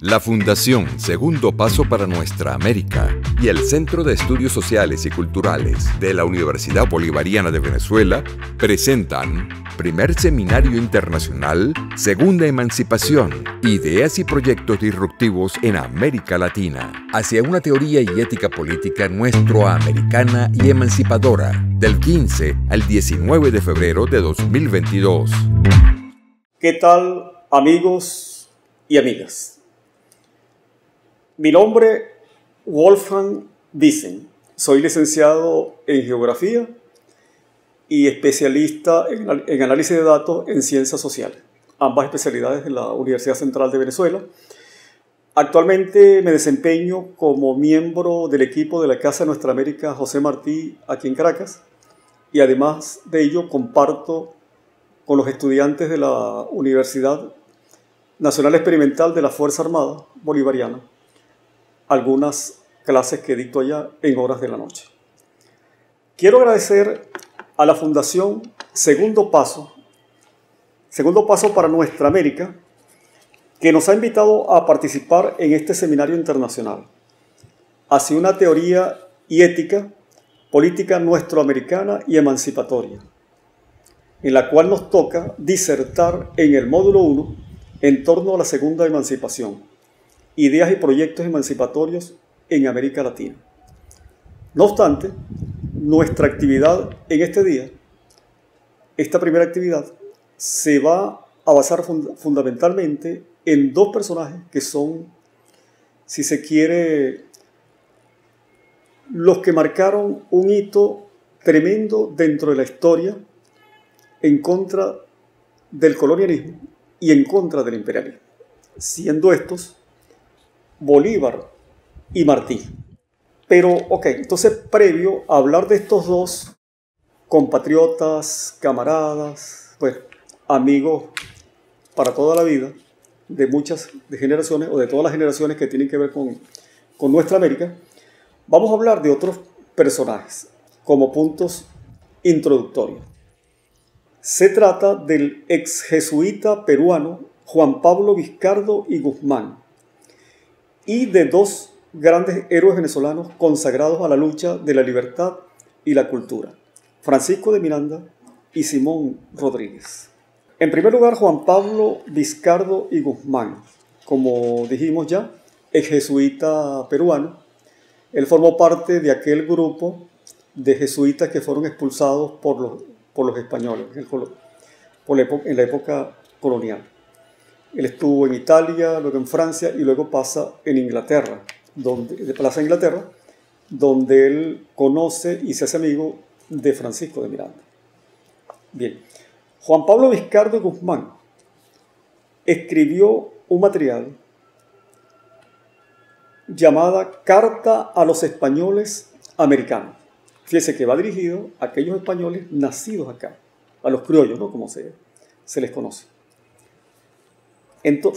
La Fundación Segundo Paso para Nuestra América y el Centro de Estudios Sociales y Culturales de la Universidad Bolivariana de Venezuela presentan Primer Seminario Internacional Segunda Emancipación, Ideas y Proyectos Disruptivos en América Latina, hacia una teoría y ética política nuestroamericana y emancipadora, del 15 al 19 de febrero de 2022. ¿Qué tal, amigos y amigas? Mi nombre, Wolfgang Diesen. Soy licenciado en Geografía y especialista en análisis de datos en Ciencias Sociales, ambas especialidades de la Universidad Central de Venezuela. Actualmente me desempeño como miembro del equipo de la Casa de Nuestra América José Martí aquí en Caracas, y además de ello comparto con los estudiantes de la Universidad Nacional Experimental de la Fuerza Armada Bolivariana algunas clases que dicto allá en horas de la noche. Quiero agradecer a la Fundación Segundo Paso para Nuestra América, que nos ha invitado a participar en este seminario internacional hacia una teoría y ética política nuestroamericana y emancipatoria, en la cual nos toca disertar en el módulo 1 en torno a la segunda emancipación, ideas y proyectos emancipatorios en América Latina. No obstante, nuestra actividad en este día, esta primera actividad, se va a basar fundamentalmente en dos personajes que son, si se quiere, los que marcaron un hito tremendo dentro de la historia en contra del colonialismo y en contra del imperialismo, siendo estos Bolívar y Martí. Pero, entonces previo a hablar de estos dos compatriotas, camaradas, amigos para toda la vida, de muchas generaciones o de todas las generaciones que tienen que ver con nuestra América, vamos a hablar de otros personajes como puntos introductorios. Se trata del ex jesuita peruano Juan Pablo Vizcardo y Guzmán, y de dos grandes héroes venezolanos consagrados a la lucha de la libertad y la cultura, Francisco de Miranda y Simón Rodríguez. En primer lugar, Juan Pablo Vizcardo y Guzmán, como dijimos ya, ex jesuita peruano. Él formó parte de aquel grupo de jesuitas que fueron expulsados por los españoles en la época colonial. Él estuvo en Italia, luego en Francia y luego pasa en Inglaterra, donde él conoce y se hace amigo de Francisco de Miranda. Bien, Juan Pablo Vizcardo y Guzmán escribió un material llamada Carta a los Españoles Americanos. Fíjese que va dirigido a aquellos españoles nacidos acá, a los criollos, ¿no? Como se les conoce.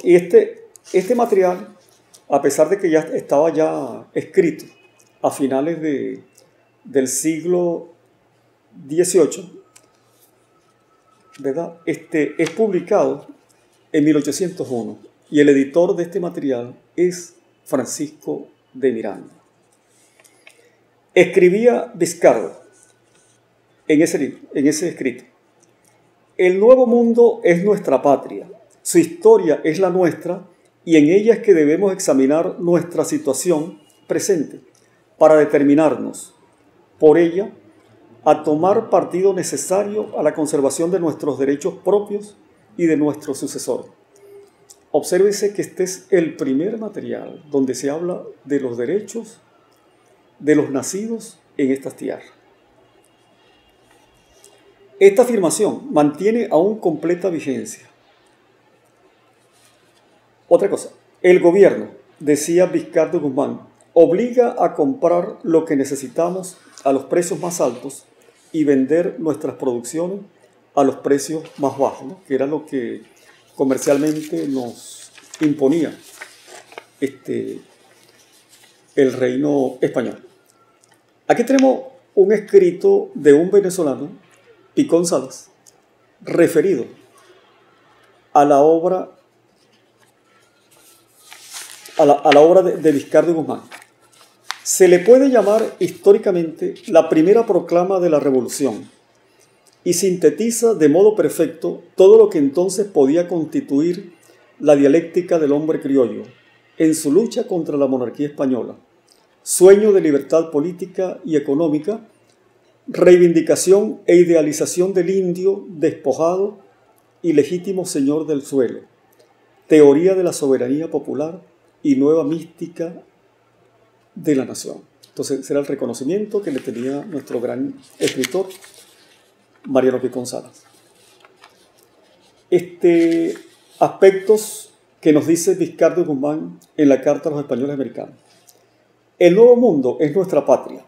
Y este material, a pesar de que ya estaba ya escrito a finales del siglo XVIII, ¿verdad? Es publicado en 1801 y el editor de este material es Francisco de Miranda. Escribía Vizcardo en ese escrito: el nuevo mundo es nuestra patria. Su historia es la nuestra y en ella es que debemos examinar nuestra situación presente para determinarnos, por ella, a tomar partido necesario a la conservación de nuestros derechos propios y de nuestros sucesores. Obsérvese que este es el primer material donde se habla de los derechos de los nacidos en estas tierras. Esta afirmación mantiene aún completa vigencia. Otra cosa, el gobierno, decía Vizcardo Guzmán, obliga a comprar lo que necesitamos a los precios más altos y vender nuestras producciones a los precios más bajos, ¿no? Que era lo que comercialmente nos imponía el reino español. Aquí tenemos un escrito de un venezolano, Picón Salas, referido a la obra a la obra de Vizcardo y Guzmán. Se le puede llamar históricamente la primera proclama de la Revolución y sintetiza de modo perfecto todo lo que entonces podía constituir la dialéctica del hombre criollo en su lucha contra la monarquía española, sueño de libertad política y económica, reivindicación e idealización del indio despojado y legítimo señor del suelo, teoría de la soberanía popular y nueva mística de la nación. Entonces, será el reconocimiento que le tenía nuestro gran escritor, Mariano Picón Salas. Aspectos que nos dice Vizcardo y Guzmán en la Carta a los Españoles Americanos. El Nuevo Mundo es nuestra patria,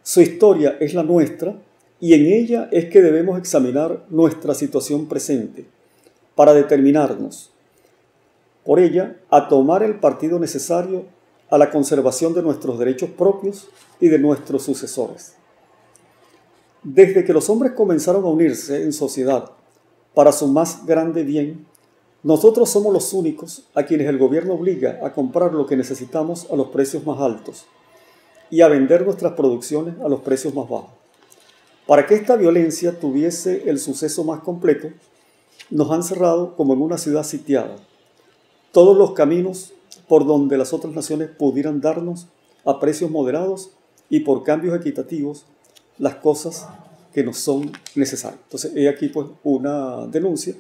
su historia es la nuestra y en ella es que debemos examinar nuestra situación presente para determinarnos, por ella, a tomar el partido necesario a la conservación de nuestros derechos propios y de nuestros sucesores. Desde que los hombres comenzaron a unirse en sociedad para su más grande bien, nosotros somos los únicos a quienes el gobierno obliga a comprar lo que necesitamos a los precios más altos y a vender nuestras producciones a los precios más bajos. Para que esta violencia tuviese el suceso más completo, nos han cerrado como en una ciudad sitiada todos los caminos por donde las otras naciones pudieran darnos a precios moderados y por cambios equitativos las cosas que nos son necesarias. Entonces, he aquí pues una denuncia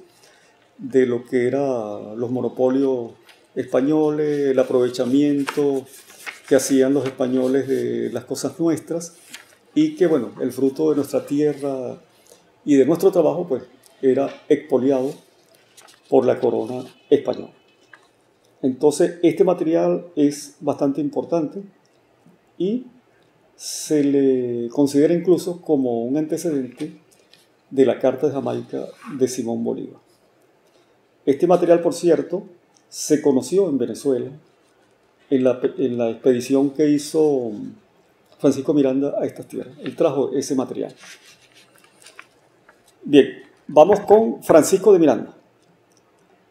de lo que eran los monopolios españoles, el aprovechamiento que hacían los españoles de las cosas nuestras y que, bueno, el fruto de nuestra tierra y de nuestro trabajo, pues, era expoliado por la corona española. Entonces, este material es bastante importante y se le considera incluso como un antecedente de la Carta de Jamaica de Simón Bolívar. Este material, por cierto, se conoció en Venezuela en la expedición que hizo Francisco Miranda a estas tierras. Él trajo ese material. Bien, vamos con Francisco de Miranda.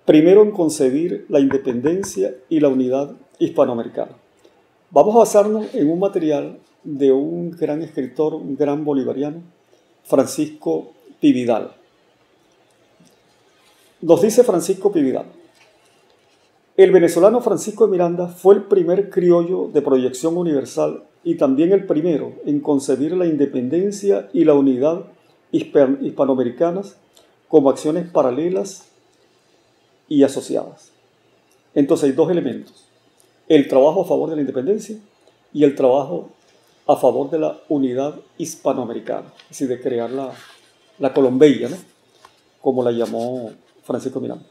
Primero en concebir la independencia y la unidad hispanoamericana. Vamos a basarnos en un material de un gran escritor, un gran bolivariano, Francisco Pi Vidal. Nos dice Francisco Pi Vidal: el venezolano Francisco de Miranda fue el primer criollo de proyección universal y también el primero en concebir la independencia y la unidad hispanoamericanas como acciones paralelas y asociadas. Entonces hay dos elementos: el trabajo a favor de la independencia y el trabajo a favor de la unidad hispanoamericana, es decir, de crear la Colombella, ¿no?, como la llamó Francisco Miranda.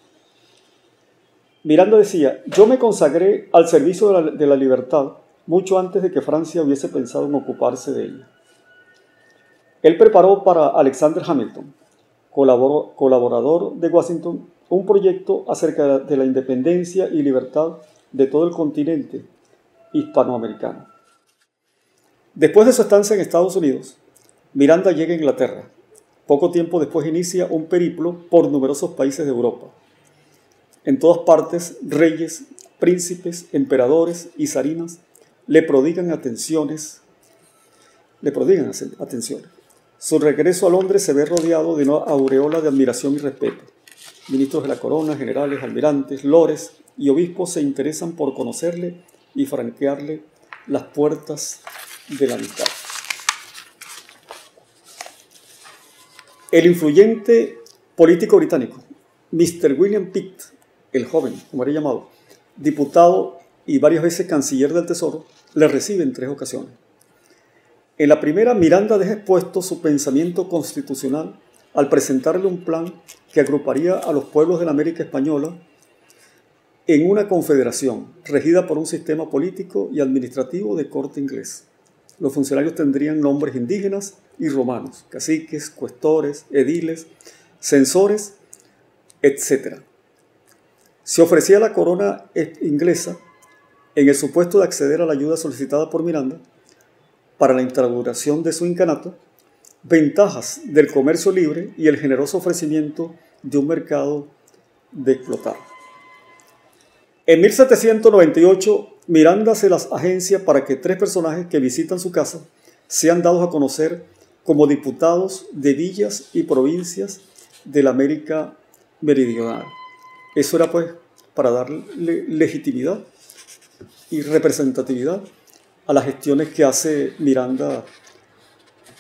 Miranda decía: yo me consagré al servicio de la libertad mucho antes de que Francia hubiese pensado en ocuparse de ella. Él preparó para Alexander Hamilton, colaborador de Washington, un proyecto acerca de la independencia y libertad de todo el continente hispanoamericano. Después de su estancia en Estados Unidos, Miranda llega a Inglaterra. Poco tiempo después inicia un periplo por numerosos países de Europa. En todas partes, reyes, príncipes, emperadores y zarinas le prodigan atenciones. Su regreso a Londres se ve rodeado de una aureola de admiración y respeto. Ministros de la corona, generales, almirantes, lores y obispos se interesan por conocerle y franquearle las puertas de la amistad. El influyente político británico, Mr. William Pitt, el joven, como era llamado, diputado y varias veces canciller del Tesoro, le recibe en 3 ocasiones. En la primera, Miranda deja expuesto su pensamiento constitucional al presentarle un plan que agruparía a los pueblos de la América española en una confederación regida por un sistema político y administrativo de corte inglés. Los funcionarios tendrían nombres indígenas y romanos: caciques, cuestores, ediles, censores, etc. Se ofrecía a la corona inglesa, en el supuesto de acceder a la ayuda solicitada por Miranda para la instauración de su incanato, ventajas del comercio libre y el generoso ofrecimiento de un mercado de explotar. En 1798, Miranda se las agencia para que 3 personajes que visitan su casa sean dados a conocer como diputados de villas y provincias de la América Meridional. Eso era pues para darle legitimidad y representatividad a las gestiones que hace Miranda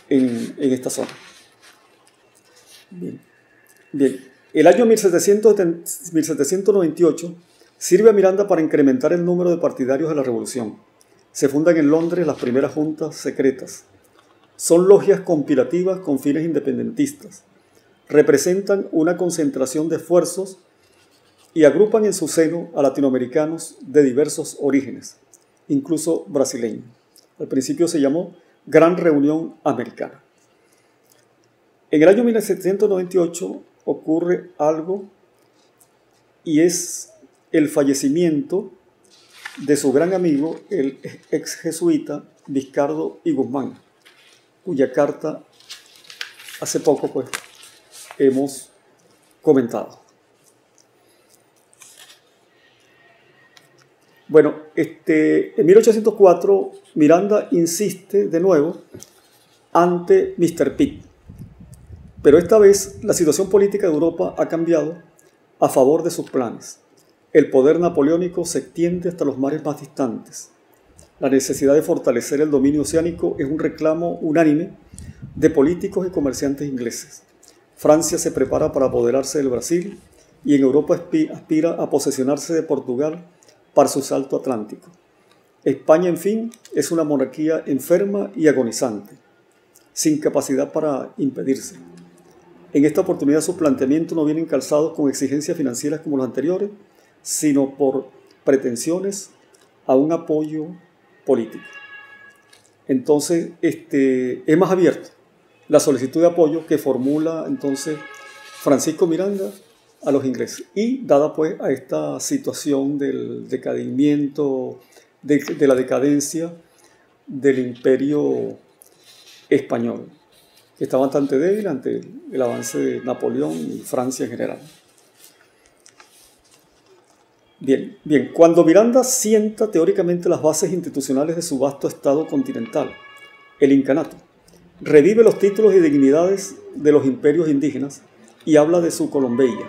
en esta zona. Bien. El año 1798 sirve a Miranda para incrementar el número de partidarios de la revolución. Se fundan en Londres las primeras juntas secretas. Son logias conspirativas con fines independentistas. Representan una concentración de esfuerzos y agrupan en su seno a latinoamericanos de diversos orígenes, incluso brasileños. Al principio se llamó Gran Reunión Americana. En el año 1798 ocurre algo y es el fallecimiento de su gran amigo, el ex jesuita Vizcardo y Guzmán, cuya carta hace poco pues hemos comentado. Bueno, en 1804 Miranda insiste de nuevo ante Mr. Pitt, pero esta vez la situación política de Europa ha cambiado a favor de sus planes. El poder napoleónico se extiende hasta los mares más distantes. La necesidad de fortalecer el dominio oceánico es un reclamo unánime de políticos y comerciantes ingleses. Francia se prepara para apoderarse del Brasil y en Europa aspira a posesionarse de Portugal para su salto atlántico. España, en fin, es una monarquía enferma y agonizante, sin capacidad para impedirse. En esta oportunidad sus planteamientos no vienen calzados con exigencias financieras como los anteriores, sino por pretensiones a un apoyo político. Entonces, es más abierto la solicitud de apoyo que formula entonces Francisco Miranda a los ingleses. Y dada pues a esta situación del decaimiento, de la decadencia del imperio español, que está bastante débil ante el avance de Napoleón y Francia en general. Bien, cuando Miranda sienta teóricamente las bases institucionales de su vasto estado continental, el incanato, revive los títulos y dignidades de los imperios indígenas y habla de su Colombia,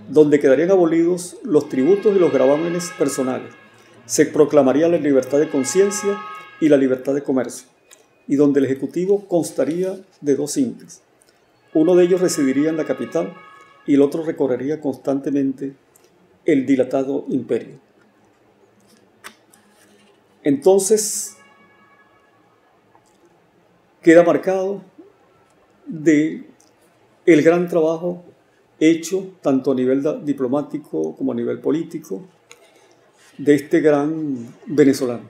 donde quedarían abolidos los tributos y los gravámenes personales. Se proclamaría la libertad de conciencia y la libertad de comercio, y donde el Ejecutivo constaría de 2 incas. Uno de ellos residiría en la capital y el otro recorrería constantemente el dilatado imperio. Entonces, queda marcado de el gran trabajo hecho tanto a nivel diplomático como a nivel político de este gran venezolano,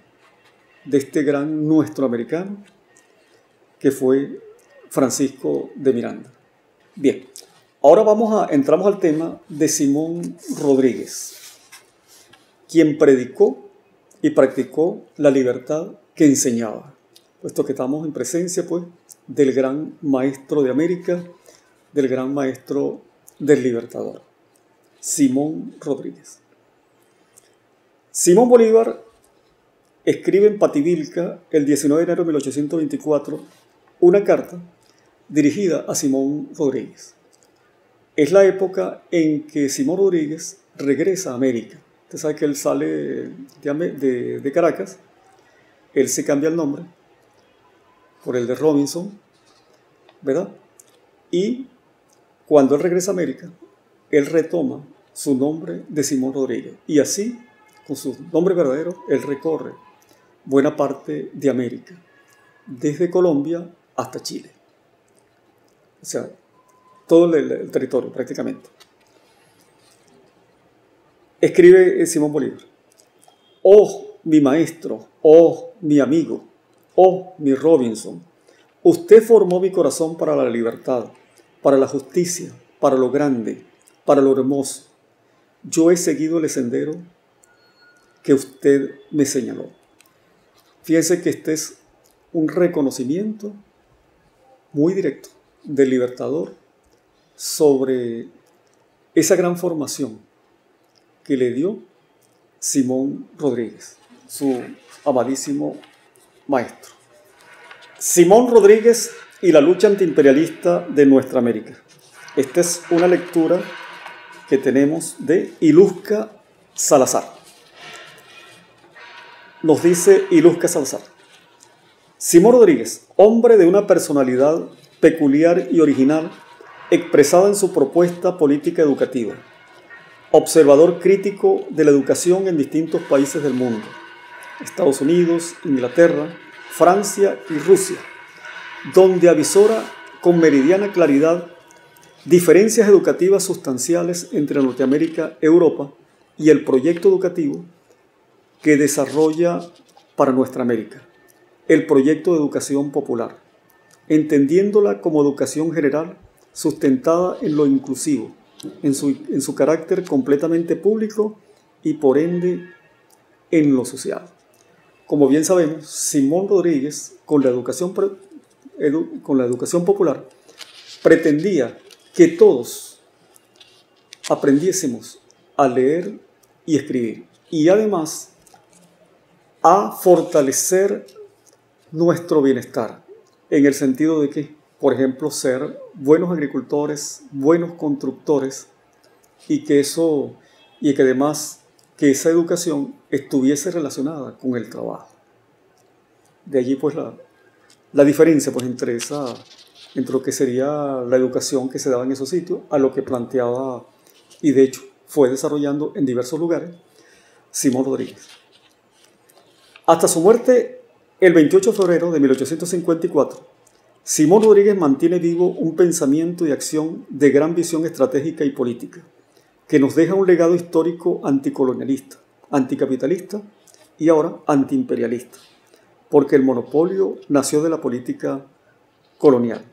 de este gran nuestro americano que fue Francisco de Miranda. Bien, ahora entramos al tema de Simón Rodríguez, quien predicó y practicó la libertad que enseñaba, puesto que estamos en presencia pues del gran maestro de América, del gran maestro del libertador, Simón Rodríguez. Simón Bolívar escribe en Pativilca el 19 de enero de 1824 una carta dirigida a Simón Rodríguez. Es la época en que Simón Rodríguez regresa a América. Usted sabe que él sale de Caracas, él se cambia el nombre por el de Robinson, ¿verdad? Y cuando él regresa a América, él retoma su nombre de Simón Rodríguez. Y así, con su nombre verdadero, él recorre buena parte de América, desde Colombia hasta Chile. O sea, todo el territorio prácticamente. Escribe Simón Bolívar: «Oh, mi maestro, oh, mi amigo, oh, mi Robinson, usted formó mi corazón para la libertad, para la justicia, para lo grande, para lo hermoso. Yo he seguido el sendero que usted me señaló». Fíjense que este es un reconocimiento muy directo del libertador sobre esa gran formación que le dio Simón Rodríguez, su amadísimo maestro. Simón Rodríguez y la lucha antiimperialista de nuestra América. Esta es una lectura que tenemos de Ilusca Salazar. Nos dice Ilusca Salazar: Simón Rodríguez, hombre de una personalidad peculiar y original, expresada en su propuesta política educativa, observador crítico de la educación en distintos países del mundo, Estados Unidos, Inglaterra, Francia y Rusia, donde avisora con meridiana claridad diferencias educativas sustanciales entre Norteamérica, Europa y el proyecto educativo que desarrolla para nuestra América, el proyecto de educación popular, entendiéndola como educación general sustentada en lo inclusivo, en su carácter completamente público y por ende en lo social. Como bien sabemos, Simón Rodríguez, con la educación popular, pretendía que todos aprendiésemos a leer y escribir, y además a fortalecer nuestro bienestar, en el sentido de que, por ejemplo, ser buenos agricultores, buenos constructores, y que además que esa educación estuviese relacionada con el trabajo. De allí pues la diferencia pues entre lo que sería la educación que se daba en esos sitios a lo que planteaba, y de hecho fue desarrollando en diversos lugares, Simón Rodríguez. Hasta su muerte el 28 de febrero de 1854, Simón Rodríguez mantiene vivo un pensamiento y acción de gran visión estratégica y política, que nos deja un legado histórico anticolonialista, anticapitalista y ahora antiimperialista, porque el monopolio nació de la política colonial.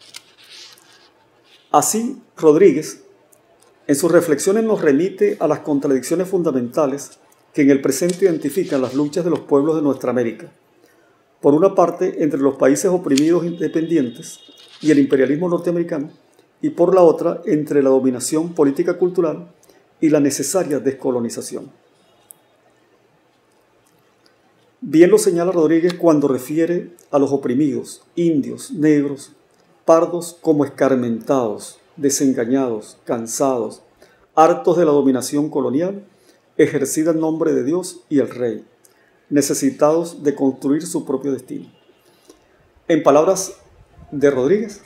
Así, Rodríguez, en sus reflexiones nos remite a las contradicciones fundamentales que en el presente identifican las luchas de los pueblos de nuestra América. Por una parte, entre los países oprimidos independientes y el imperialismo norteamericano, y por la otra, entre la dominación política cultural y la necesaria descolonización. Bien lo señala Rodríguez cuando refiere a los oprimidos, indios, negros, pardos como escarmentados, desengañados, cansados, hartos de la dominación colonial, ejercida en nombre de Dios y el Rey, necesitados de construir su propio destino. En palabras de Rodríguez,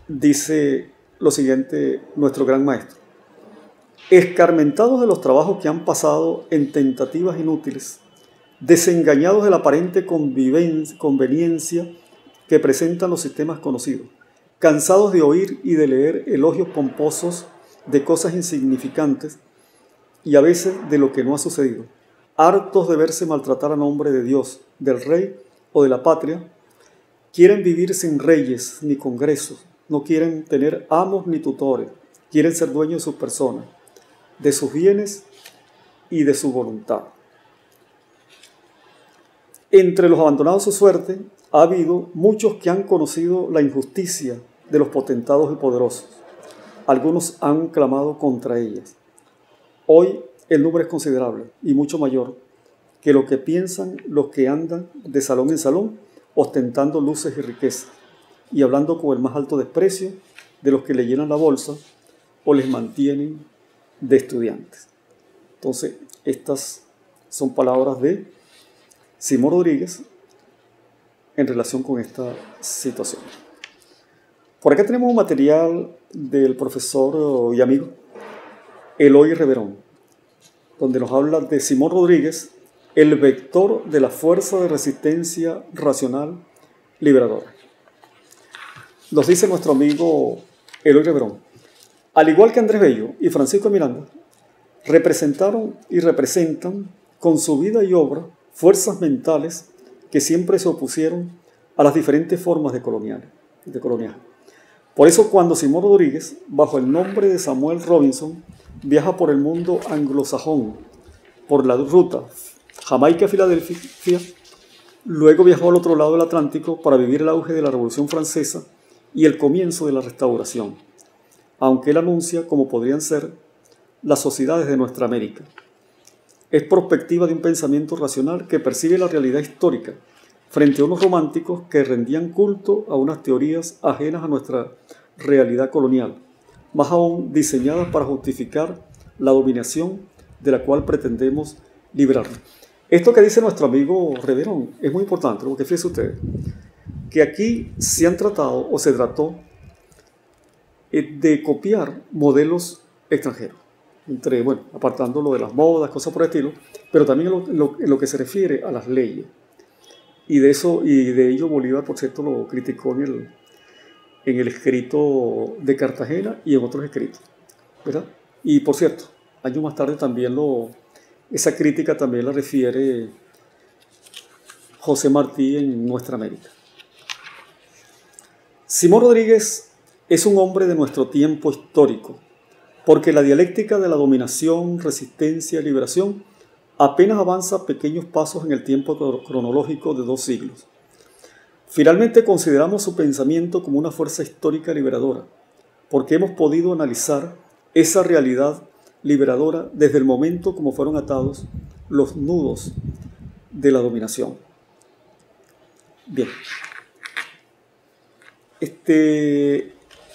dice lo siguiente nuestro gran maestro: escarmentados de los trabajos que han pasado en tentativas inútiles, desengañados de la aparente conveniencia que presentan los sistemas conocidos, cansados de oír y de leer elogios pomposos de cosas insignificantes y a veces de lo que no ha sucedido, hartos de verse maltratar a nombre de Dios, del Rey o de la patria, quieren vivir sin reyes ni congresos, no quieren tener amos ni tutores, quieren ser dueños de sus personas, de sus bienes y de su voluntad. Entre los abandonados a su suerte, ha habido muchos que han conocido la injusticia de los potentados y poderosos. Algunos han clamado contra ellas. Hoy el número es considerable y mucho mayor que lo que piensan los que andan de salón en salón, ostentando luces y riquezas, y hablando con el más alto desprecio de los que le llenan la bolsa o les mantienen de estudiantes. Entonces, estas son palabras de Simón Rodríguez en relación con esta situación. Por acá tenemos un material del profesor y amigo Eloy Reverón, donde nos habla de Simón Rodríguez, el vector de la fuerza de resistencia racional liberadora. Nos dice nuestro amigo Eloy Reverón: al igual que Andrés Bello y Francisco Miranda, representaron y representan con su vida y obra fuerzas mentales que siempre se opusieron a las diferentes formas de colonial. Por eso, cuando Simón Rodríguez, bajo el nombre de Samuel Robinson, viaja por el mundo anglosajón, por la ruta Jamaica-Filadelfia, luego viajó al otro lado del Atlántico para vivir el auge de la Revolución Francesa y el comienzo de la Restauración, aunque él anuncia como podrían ser las sociedades de nuestra América. Es prospectiva de un pensamiento racional que percibe la realidad histórica frente a unos románticos que rendían culto a unas teorías ajenas a nuestra realidad colonial, más aún diseñadas para justificar la dominación de la cual pretendemos librarnos. Esto que dice nuestro amigo Reverón es muy importante, porque fíjense ustedes, que aquí se han tratado o se trató de copiar modelos extranjeros, bueno, apartándolo de las modas, cosas por el estilo, pero también en lo que se refiere a las leyes. Y de ello Bolívar, por cierto, lo criticó en el escrito de Cartagena y en otros escritos, ¿verdad? Y por cierto, años más tarde también esa crítica también la refiere José Martí en Nuestra América. Simón Rodríguez es un hombre de nuestro tiempo histórico, porque la dialéctica de la dominación, resistencia y liberación apenas avanza pequeños pasos en el tiempo cronológico de 2 siglos. Finalmente consideramos su pensamiento como una fuerza histórica liberadora, porque hemos podido analizar esa realidad liberadora desde el momento como fueron atados los nudos de la dominación. Bien.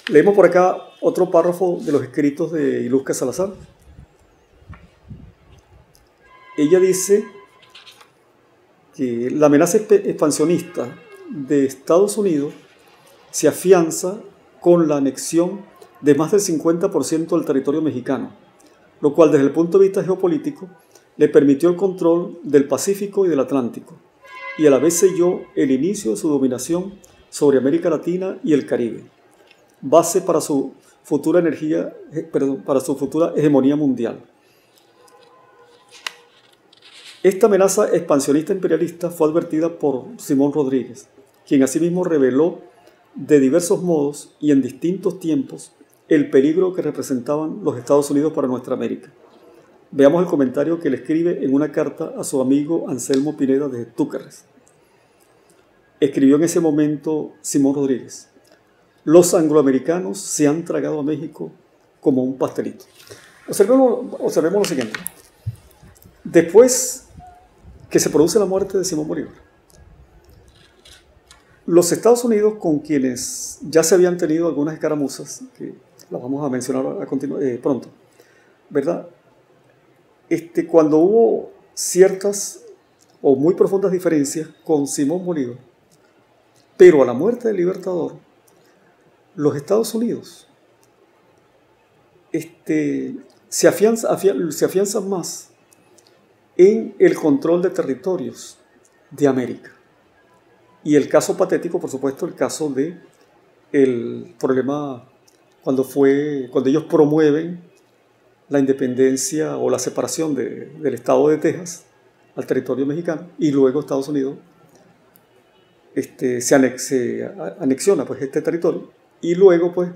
Leemos por acá otro párrafo de los escritos de Ilusca Salazar. Ella dice que la amenaza expansionista de Estados Unidos se afianza con la anexión de más del 50% del territorio mexicano, lo cual desde el punto de vista geopolítico le permitió el control del Pacífico y del Atlántico, y a la vez selló el inicio de su dominación sobre América Latina y el Caribe, base para su futura hegemonía mundial. Esta amenaza expansionista imperialista fue advertida por Simón Rodríguez, quien asimismo reveló de diversos modos y en distintos tiempos el peligro que representaban los Estados Unidos para nuestra América. Veamos el comentario que le escribe en una carta a su amigo Anselmo Pineda de Túquerres. Escribió en ese momento Simón Rodríguez: los angloamericanos se han tragado a México como un pastelito. Observemos lo siguiente. Después que se produce la muerte de Simón Bolívar, los Estados Unidos, con quienes ya se habían tenido algunas escaramuzas, que las vamos a mencionar pronto, ¿verdad? Cuando hubo ciertas o muy profundas diferencias con Simón Bolívar, pero a la muerte del Libertador, los Estados Unidos se afianzan más en el control de territorios de América. Y el caso patético, por supuesto, el caso del problema cuando ellos promueven la independencia o la separación del estado de Texas al territorio mexicano, y luego Estados Unidos se anexiona pues este territorio, y luego pues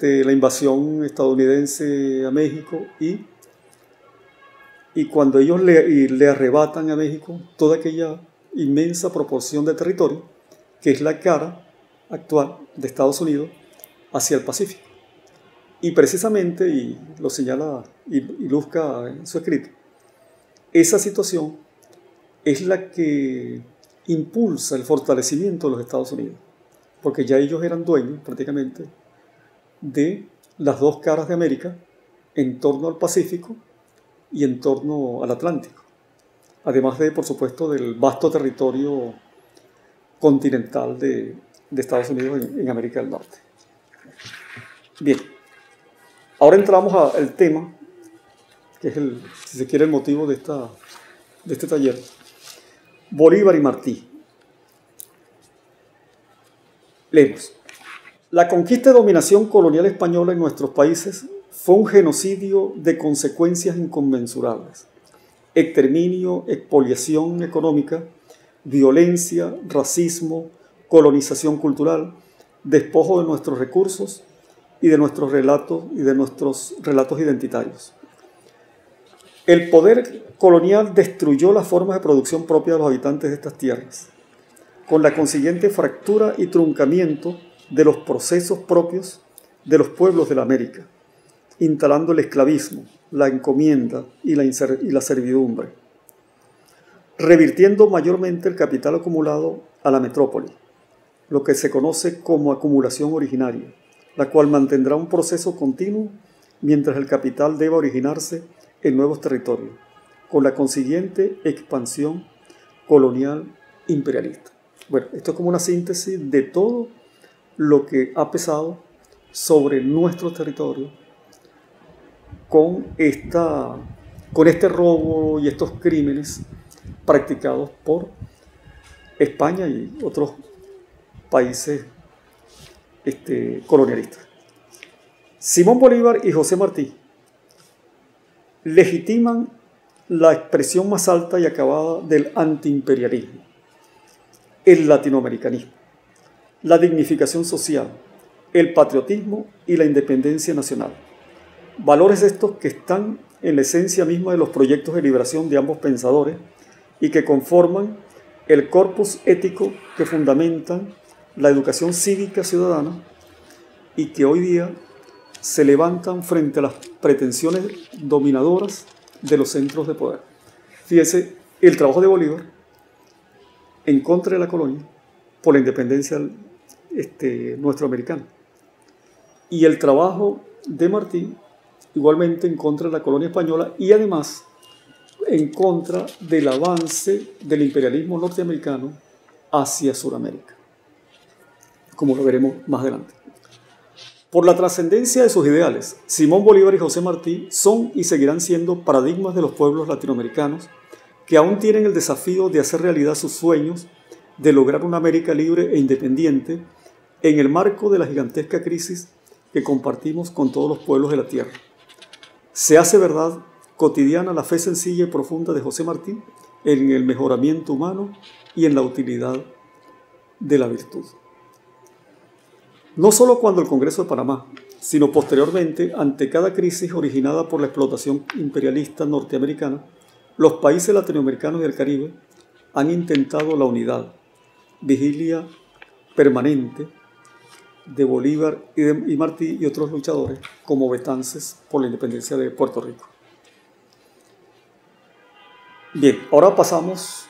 la invasión estadounidense a México, y cuando ellos le arrebatan a México toda aquella inmensa proporción de territorio que es la cara actual de Estados Unidos hacia el Pacífico. Y precisamente, y lo señala Ilusca en su escrito, esa situación es la que impulsa el fortalecimiento de los Estados Unidos, porque ya ellos eran dueños prácticamente de las 2 caras de América en torno al Pacífico y en torno al Atlántico, además de, por supuesto, del vasto territorio continental de Estados Unidos en América del Norte. Bien, ahora entramos al tema, que es, si se quiere, el motivo de este taller: Bolívar y Martí. Leemos. La conquista y dominación colonial española en nuestros países fue un genocidio de consecuencias inconmensurables: exterminio, expoliación económica, violencia, racismo, colonización cultural, despojo de nuestros recursos y de nuestros relatos identitarios. El poder colonial destruyó las formas de producción propias de los habitantes de estas tierras, con la consiguiente fractura y truncamiento de los procesos propios de los pueblos de la América, instalando el esclavismo, la encomienda y la servidumbre, revirtiendo mayormente el capital acumulado a la metrópoli, lo que se conoce como acumulación originaria, la cual mantendrá un proceso continuo mientras el capital deba originarse en nuevos territorios, con la consiguiente expansión colonial imperialista. Bueno, esto es como una síntesis de todo lo que ha pesado sobre nuestro territorio con este robo y estos crímenes practicados por España y otros países colonialistas. Simón Bolívar y José Martí legitiman la expresión más alta y acabada del antiimperialismo, el latinoamericanismo, la dignificación social, el patriotismo y la independencia nacional. Valores estos que están en la esencia misma de los proyectos de liberación de ambos pensadores y que conforman el corpus ético que fundamentan la educación cívica ciudadana y que hoy día se levantan frente a las pretensiones dominadoras de los centros de poder. Fíjese, el trabajo de Bolívar en contra de la colonia por la independencia nuestroamericana y el trabajo de Martí igualmente en contra de la colonia española y además en contra del avance del imperialismo norteamericano hacia Sudamérica, como lo veremos más adelante. Por la trascendencia de sus ideales, Simón Bolívar y José Martí son y seguirán siendo paradigmas de los pueblos latinoamericanos que aún tienen el desafío de hacer realidad sus sueños de lograr una América libre e independiente en el marco de la gigantesca crisis que compartimos con todos los pueblos de la tierra. Se hace verdad cotidiana la fe sencilla y profunda de José Martí en el mejoramiento humano y en la utilidad de la virtud. No solo cuando el Congreso de Panamá, sino posteriormente ante cada crisis originada por la explotación imperialista norteamericana, los países latinoamericanos y del Caribe han intentado la unidad, vigilia permanente de Bolívar y Martí y otros luchadores como Betances por la independencia de Puerto Rico. Bien, ahora pasamos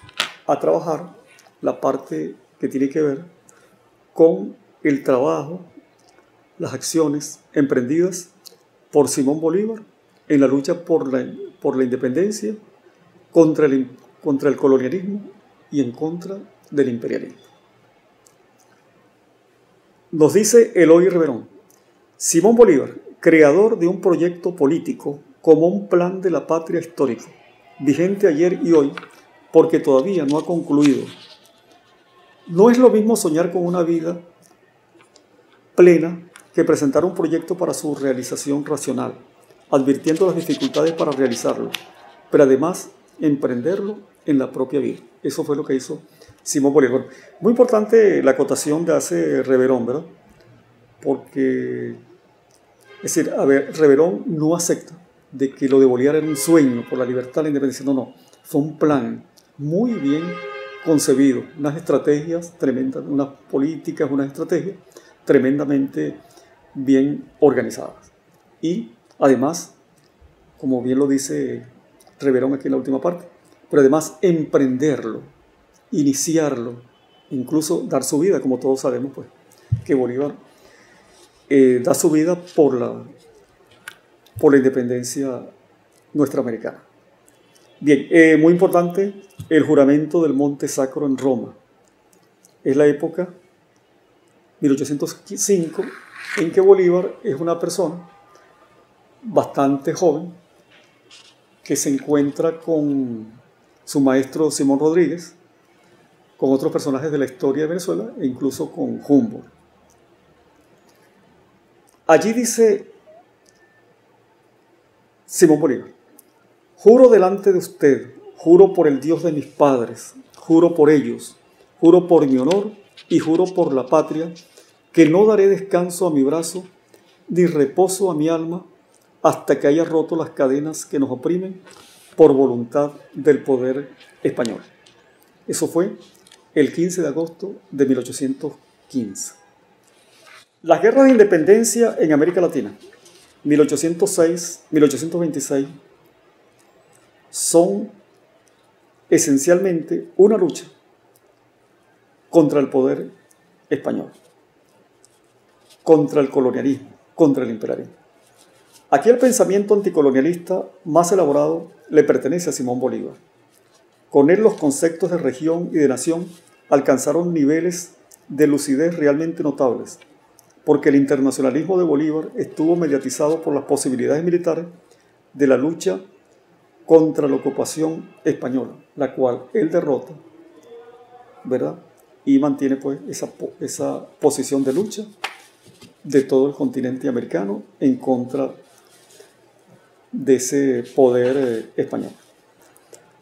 a trabajar la parte que tiene que ver con el trabajo, las acciones emprendidas por Simón Bolívar en la lucha por la independencia, contra el colonialismo y en contra del imperialismo. Nos dice Eloy Reverón: Simón Bolívar, creador de un proyecto político como un plan de la patria histórico, vigente ayer y hoy, porque todavía no ha concluido. No es lo mismo soñar con una vida plena que presentar un proyecto para su realización racional, advirtiendo las dificultades para realizarlo, pero además emprenderlo en la propia vida. Eso fue lo que hizo Simón Bolívar. Muy importante la acotación de hace Reverón, ¿verdad? Porque, es decir, Reverón no acepta de que lo de Bolívar era un sueño por la libertad, la independencia. No, fue un plan muy bien concebido, unas estrategias tremendas, unas políticas, unas estrategias tremendamente bien organizadas. Y además, como bien lo dice Reverón aquí en la última parte, pero además emprenderlo, iniciarlo, incluso dar su vida, como todos sabemos, pues, que Bolívar da su vida por la independencia nuestroamericana. Bien, muy importante, el juramento del Monte Sacro en Roma. Es la época 1805 en que Bolívar es una persona bastante joven que se encuentra con su maestro Simón Rodríguez, con otros personajes de la historia de Venezuela e incluso con Humboldt. Allí dice Simón Bolívar: juro delante de usted, juro por el Dios de mis padres, juro por ellos, juro por mi honor y juro por la patria, que no daré descanso a mi brazo ni reposo a mi alma hasta que haya roto las cadenas que nos oprimen por voluntad del poder español. Eso fue el 15 de agosto de 1815. Las guerras de independencia en América Latina. 1806, 1826 son esencialmente una lucha contra el poder español, contra el colonialismo, contra el imperialismo. Aquí el pensamiento anticolonialista más elaborado le pertenece a Simón Bolívar. Con él los conceptos de región y de nación alcanzaron niveles de lucidez realmente notables, porque el internacionalismo de Bolívar estuvo mediatizado por las posibilidades militares de la lucha contra la ocupación española, la cual él derrota, ¿verdad? Y mantiene pues esa posición de lucha de todo el continente americano en contra de ese poder español.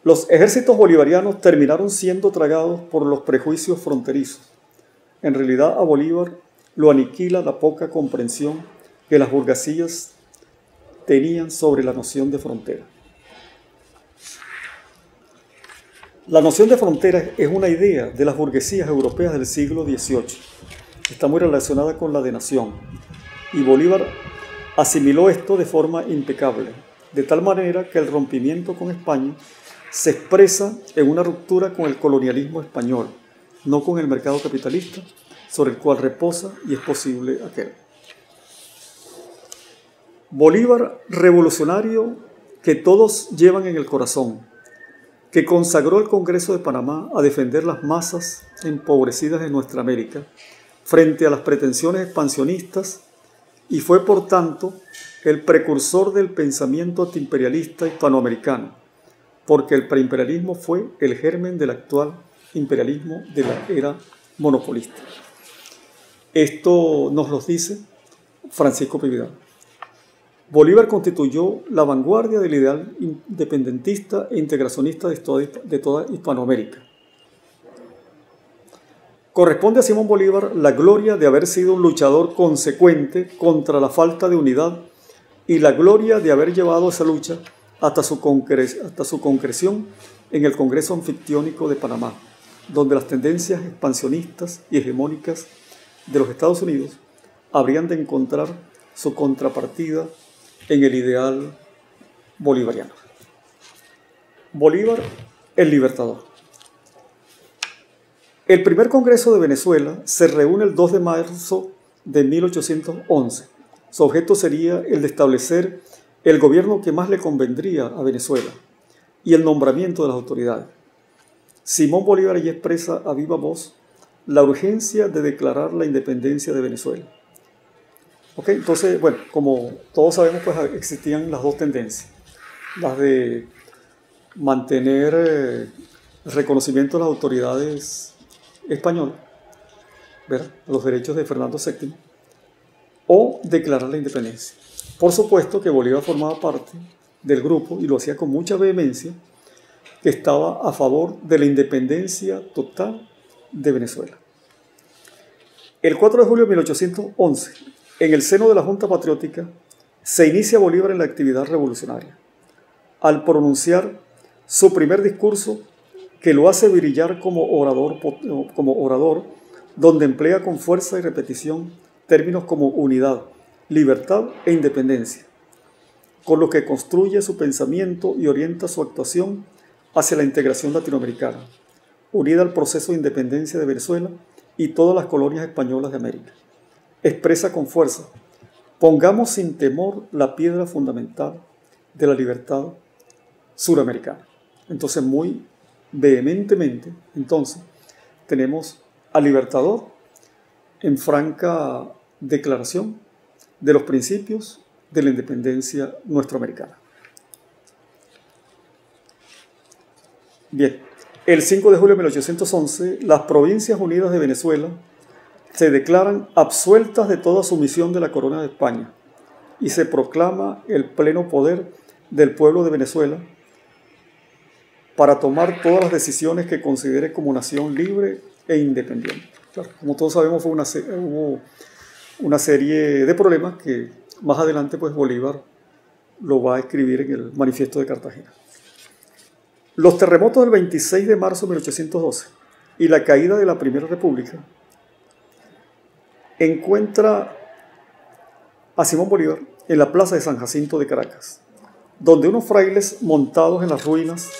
Los ejércitos bolivarianos terminaron siendo tragados por los prejuicios fronterizos. En realidad a Bolívar lo aniquila la poca comprensión que las burguesías tenían sobre la noción de frontera. La noción de frontera es una idea de las burguesías europeas del siglo XVIII. Está muy relacionada con la de nación. Y Bolívar asimiló esto de forma impecable, de tal manera que el rompimiento con España se expresa en una ruptura con el colonialismo español, no con el mercado capitalista, sobre el cual reposa y es posible aquel. Bolívar, revolucionario que todos llevan en el corazón, que consagró el Congreso de Panamá a defender las masas empobrecidas de nuestra América frente a las pretensiones expansionistas y fue, por tanto, el precursor del pensamiento antiimperialista hispanoamericano, porque el preimperialismo fue el germen del actual imperialismo de la era monopolista. Esto nos lo dice Francisco Pi Vidal. Bolívar constituyó la vanguardia del ideal independentista e integracionista de toda Hispanoamérica. Corresponde a Simón Bolívar la gloria de haber sido un luchador consecuente contra la falta de unidad y la gloria de haber llevado esa lucha hasta su concreción en el Congreso Anfictiónico de Panamá, donde las tendencias expansionistas y hegemónicas de los Estados Unidos habrían de encontrar su contrapartida en el ideal bolivariano. Bolívar, el libertador. El primer Congreso de Venezuela se reúne el 2 de marzo de 1811. Su objeto sería el de establecer el gobierno que más le convendría a Venezuela y el nombramiento de las autoridades. Simón Bolívar allí expresa a viva voz la urgencia de declarar la independencia de Venezuela. ¿Ok? Entonces, bueno, como todos sabemos, pues existían las dos tendencias. Las de mantener el reconocimiento de las autoridades españolas, ¿verdad?, los derechos de Fernando VII, o declarar la independencia. Por supuesto que Bolívar formaba parte del grupo, y lo hacía con mucha vehemencia, que estaba a favor de la independencia total de Venezuela. El 4 de julio de 1811, en el seno de la Junta Patriótica, se inicia Bolívar en la actividad revolucionaria, al pronunciar su primer discurso que lo hace brillar como orador, donde emplea con fuerza y repetición términos como unidad, libertad e independencia, con lo que construye su pensamiento y orienta su actuación hacia la integración latinoamericana, unida al proceso de independencia de Venezuela y todas las colonias españolas de América. Expresa con fuerza: pongamos sin temor la piedra fundamental de la libertad suramericana. Entonces, muy vehementemente, entonces, tenemos al libertador en franca declaración de los principios de la independencia nuestroamericana. Bien, el 5 de julio de 1811, las Provincias Unidas de Venezuela se declaran absueltas de toda sumisión de la corona de España y se proclama el pleno poder del pueblo de Venezuela para tomar todas las decisiones que considere como nación libre e independiente. Claro, como todos sabemos, hubo una serie de problemas que más adelante pues Bolívar lo va a escribir en el Manifiesto de Cartagena. Los terremotos del 26 de marzo de 1812 y la caída de la Primera República encuentra a Simón Bolívar en la plaza de San Jacinto de Caracas, donde unos frailes montados en las ruinas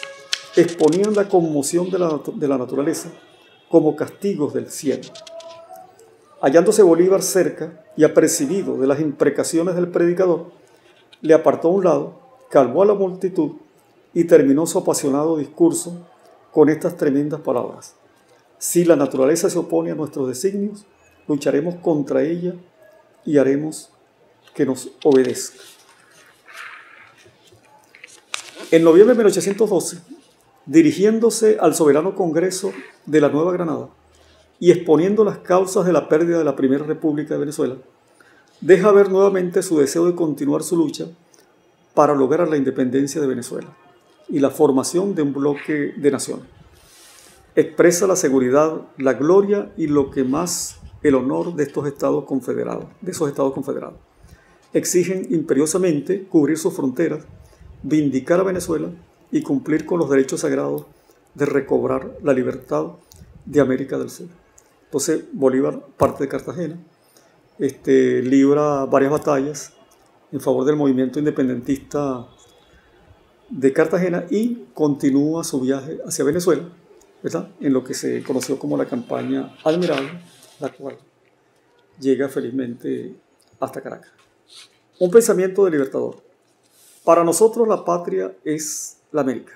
exponían la conmoción de la naturaleza como castigos del cielo. Hallándose Bolívar cerca y apercibido de las imprecaciones del predicador, le apartó a un lado, calmó a la multitud y terminó su apasionado discurso con estas tremendas palabras: si la naturaleza se opone a nuestros designios, lucharemos contra ella y haremos que nos obedezca. En noviembre de 1812, dirigiéndose al soberano Congreso de la Nueva Granada y exponiendo las causas de la pérdida de la Primera República de Venezuela, deja ver nuevamente su deseo de continuar su lucha para lograr la independencia de Venezuela y la formación de un bloque de naciones. Expresa la seguridad, la gloria y lo que más, el honor de estos estados confederados, Exigen imperiosamente cubrir sus fronteras, vindicar a Venezuela y cumplir con los derechos sagrados de recobrar la libertad de América del Sur. Entonces Bolívar parte de Cartagena, libra varias batallas en favor del movimiento independentista de Cartagena y continúa su viaje hacia Venezuela, ¿verdad?, en lo que se conoció como la campaña Admirable, la cual llega felizmente hasta Caracas. Un pensamiento de libertador. Para nosotros la patria es la América.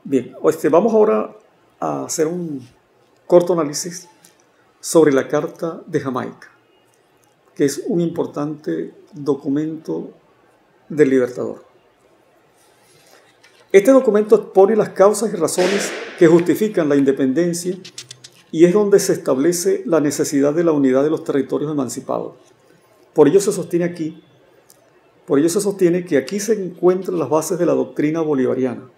Bien, vamos ahora a hacer un corto análisis sobre la Carta de Jamaica, que es un importante documento del libertador. Este documento expone las causas y razones que justifican la independencia y es donde se establece la necesidad de la unidad de los territorios emancipados. Por ello se sostiene que aquí se encuentran las bases de la doctrina bolivariana,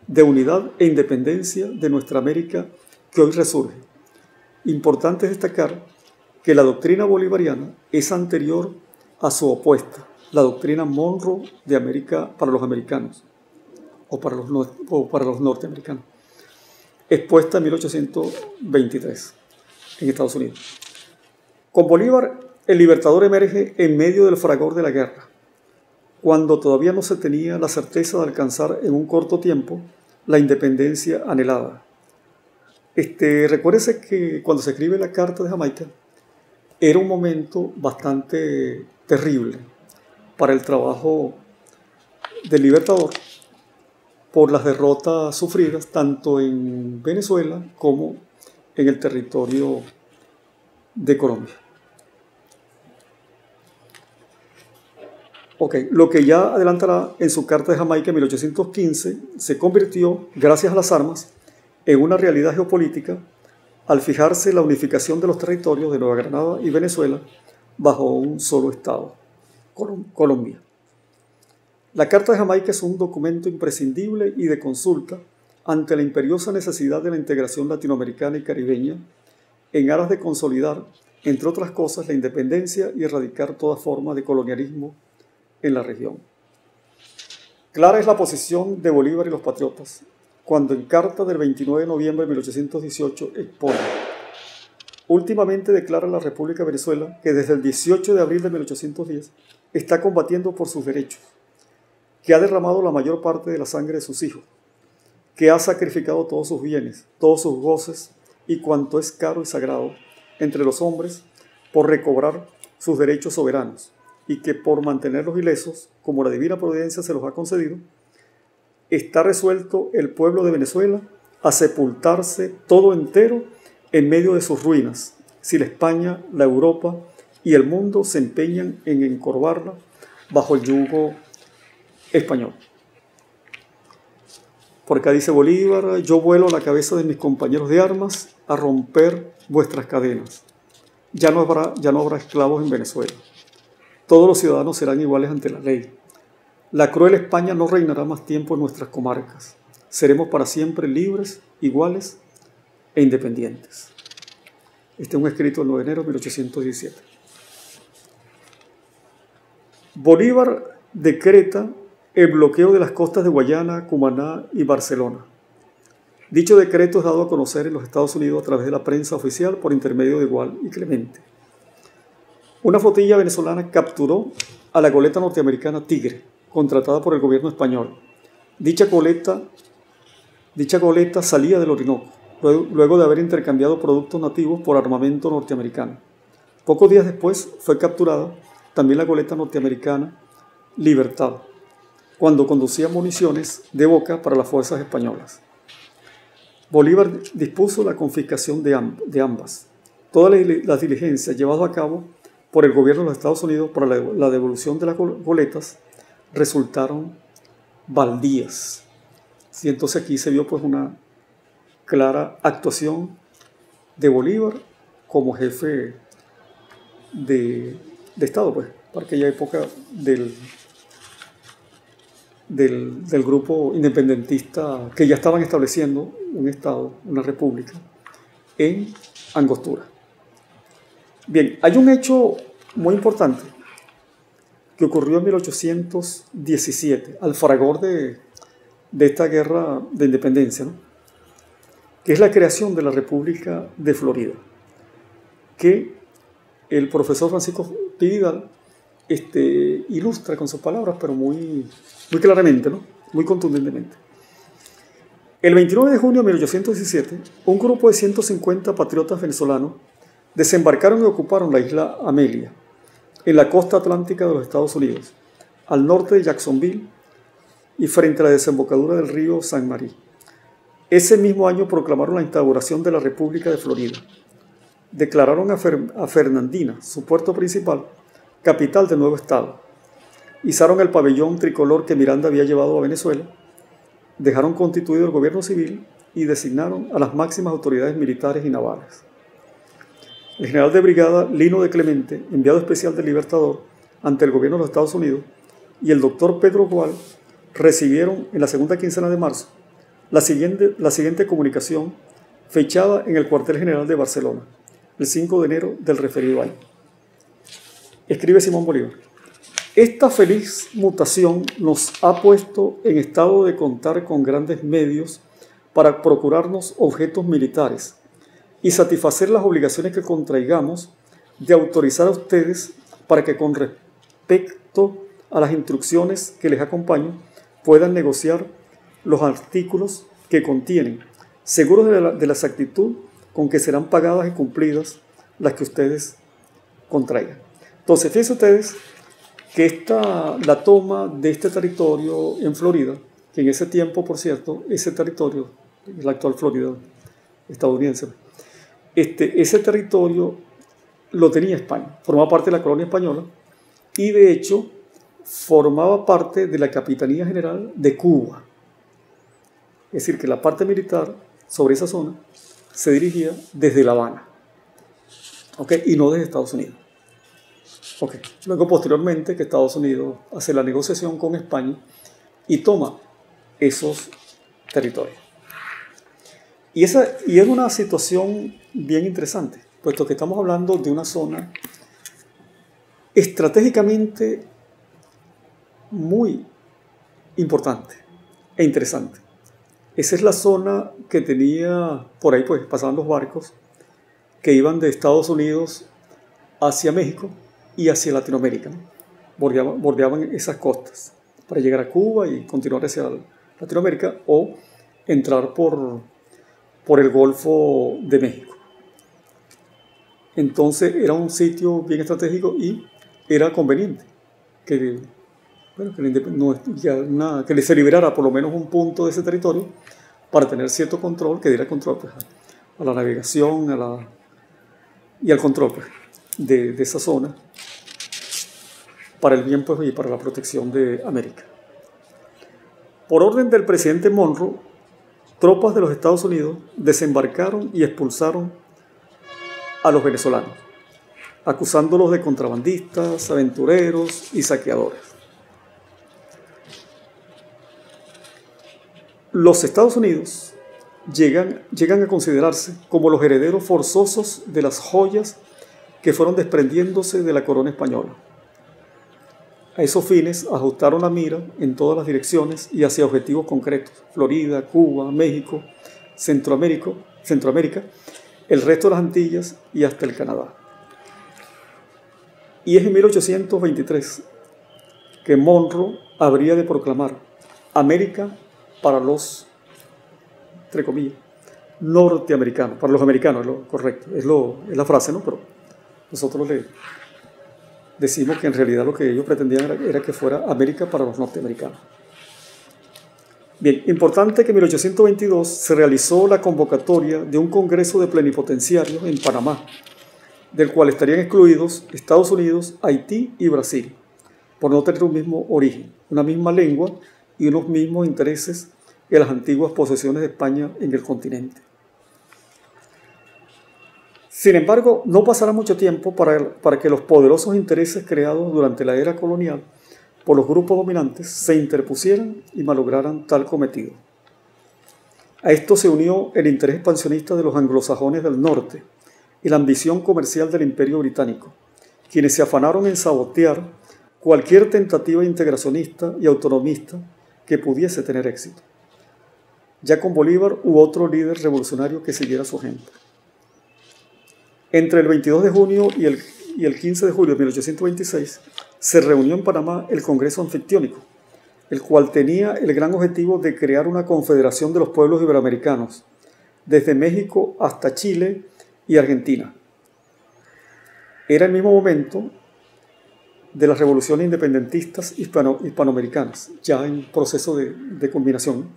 de unidad e independencia de nuestra América que hoy resurge. Importante es destacar que la doctrina bolivariana es anterior a su opuesta, la doctrina Monroe de América para los americanos o para los norteamericanos, expuesta en 1823 en Estados Unidos. Con Bolívar, el libertador emerge en medio del fragor de la guerra, cuando todavía no se tenía la certeza de alcanzar en un corto tiempo la independencia anhelada. Recuérdese que cuando se escribe la Carta de Jamaica era un momento bastante terrible para el trabajo del libertador por las derrotas sufridas tanto en Venezuela como en el territorio de Colombia. Lo que ya adelantará en su Carta de Jamaica en 1815 se convirtió, gracias a las armas, en una realidad geopolítica al fijarse la unificación de los territorios de Nueva Granada y Venezuela bajo un solo estado, Colombia. La Carta de Jamaica es un documento imprescindible y de consulta ante la imperiosa necesidad de la integración latinoamericana y caribeña en aras de consolidar, entre otras cosas, la independencia y erradicar toda forma de colonialismo en la región. Clara es la posición de Bolívar y los patriotas cuando en carta del 29 de noviembre de 1818 expone: últimamente declara la República de Venezuela que desde el 18 de abril de 1810 está combatiendo por sus derechos, que ha derramado la mayor parte de la sangre de sus hijos, que ha sacrificado todos sus bienes, todos sus goces y cuanto es caro y sagrado entre los hombres por recobrar sus derechos soberanos, y que por mantenerlos ilesos, como la divina providencia se los ha concedido, está resuelto el pueblo de Venezuela a sepultarse todo entero en medio de sus ruinas, si la España, la Europa y el mundo se empeñan en encorvarla bajo el yugo español. Por acá dice Bolívar: yo vuelo a la cabeza de mis compañeros de armas a romper vuestras cadenas. Ya no habrá esclavos en Venezuela. Todos los ciudadanos serán iguales ante la ley. La cruel España no reinará más tiempo en nuestras comarcas. Seremos para siempre libres, iguales e independientes. Este es un escrito del 9 de enero de 1817. Bolívar decreta el bloqueo de las costas de Guayana, Cumaná y Barcelona. Dicho decreto es dado a conocer en los Estados Unidos a través de la prensa oficial por intermedio de Gual y Clemente. una flotilla venezolana capturó a la goleta norteamericana Tigre, contratada por el gobierno español. Dicha goleta salía del Orinoco, luego de haber intercambiado productos nativos por armamento norteamericano. Pocos días después fue capturada también la goleta norteamericana Libertad, cuando conducía municiones de Boca para las fuerzas españolas. Bolívar dispuso la confiscación de ambas. Todas las diligencias llevadas a cabo por el gobierno de los Estados Unidos para la devolución de las goletas resultaron baldías. Y entonces aquí se vio pues una clara actuación de Bolívar como jefe de Estado, pues, para aquella época del grupo independentista que ya estaban estableciendo un Estado, una república, en Angostura. Bien, hay un hecho muy importante que ocurrió en 1817, al fragor de esta guerra de independencia, ¿no? Que es la creación de la República de Florida, que el profesor Francisco Pi Vidal ilustra con sus palabras, pero muy claramente, ¿no? Muy contundentemente. El 29 de junio de 1817, un grupo de 150 patriotas venezolanos desembarcaron y ocuparon la isla Amelia, en la costa atlántica de los Estados Unidos, al norte de Jacksonville y frente a la desembocadura del río San Marí. Ese mismo año proclamaron la instauración de la República de Florida. Declararon a Fernandina, su puerto principal, capital del nuevo estado. Izaron el pabellón tricolor que Miranda había llevado a Venezuela, dejaron constituido el gobierno civil y designaron a las máximas autoridades militares y navales. El general de brigada Lino de Clemente, enviado especial del Libertador ante el gobierno de los Estados Unidos, y el doctor Pedro Gual recibieron en la segunda quincena de marzo la siguiente comunicación fechada en el cuartel general de Barcelona, el 5 de enero del referido año. Escribe Simón Bolívar: esta feliz mutación nos ha puesto en estado de contar con grandes medios para procurarnos objetos militares y satisfacer las obligaciones que contraigamos de autorizar a ustedes para que con respecto a las instrucciones que les acompañan puedan negociar los artículos que contienen, seguros de la exactitud con que serán pagadas y cumplidas las que ustedes contraigan. Entonces, fíjense ustedes que la toma de este territorio en Florida, que en ese tiempo, por cierto, ese territorio, la actual Florida estadounidense, ese territorio lo tenía España, formaba parte de la colonia española y de hecho formaba parte de la Capitanía General de Cuba. Es decir, que la parte militar sobre esa zona se dirigía desde La Habana, ¿okay? Y no desde Estados Unidos. Okay. Luego, posteriormente, que Estados Unidos hace la negociación con España y toma esos territorios. Y es una situación bien interesante, puesto que estamos hablando de una zona estratégicamente muy importante e interesante. Esa es la zona que tenía, por ahí pues pasaban los barcos que iban de Estados Unidos hacia México y hacia Latinoamérica, ¿no? Bordeaban esas costas para llegar a Cuba y continuar hacia Latinoamérica o entrar por el Golfo de México. Entonces era un sitio bien estratégico y era conveniente que se liberara por lo menos un punto de ese territorio para tener cierto control, que diera control pues, a la navegación y al control pues, de esa zona para el bien pues, y para la protección de América. Por orden del presidente Monroe, tropas de los Estados Unidos desembarcaron y expulsaron a los venezolanos, acusándolos de contrabandistas, aventureros y saqueadores. Los Estados Unidos llegan a considerarse como los herederos forzosos de las joyas que fueron desprendiéndose de la corona española. A esos fines ajustaron la mira en todas las direcciones y hacia objetivos concretos: Florida, Cuba, México, Centroamérica, el resto de las Antillas y hasta el Canadá. Y es en 1823 que Monroe habría de proclamar América para los, entre comillas, norteamericanos, para los americanos, es lo correcto, es la frase, ¿no? Pero nosotros le decimos que en realidad lo que ellos pretendían era que fuera América para los norteamericanos. Bien, importante que en 1822 se realizó la convocatoria de un congreso de plenipotenciarios en Panamá, del cual estarían excluidos Estados Unidos, Haití y Brasil, por no tener un mismo origen, una misma lengua y unos mismos intereses en las antiguas posesiones de España en el continente. Sin embargo, no pasará mucho tiempo para que los poderosos intereses creados durante la era colonial por los grupos dominantes se interpusieran y malograran tal cometido. A esto se unió el interés expansionista de los anglosajones del norte y la ambición comercial del Imperio Británico, quienes se afanaron en sabotear cualquier tentativa integracionista y autonomista que pudiese tener éxito. Ya con Bolívar u otro líder revolucionario que siguiera su ejemplo. Entre el 22 de junio y el 15 de julio de 1826 se reunió en Panamá el Congreso Anfictiónico, el cual tenía el gran objetivo de crear una confederación de los pueblos iberoamericanos, desde México hasta Chile y Argentina. Era el mismo momento de las revoluciones independentistas hispanoamericanas, ya en proceso de culminación.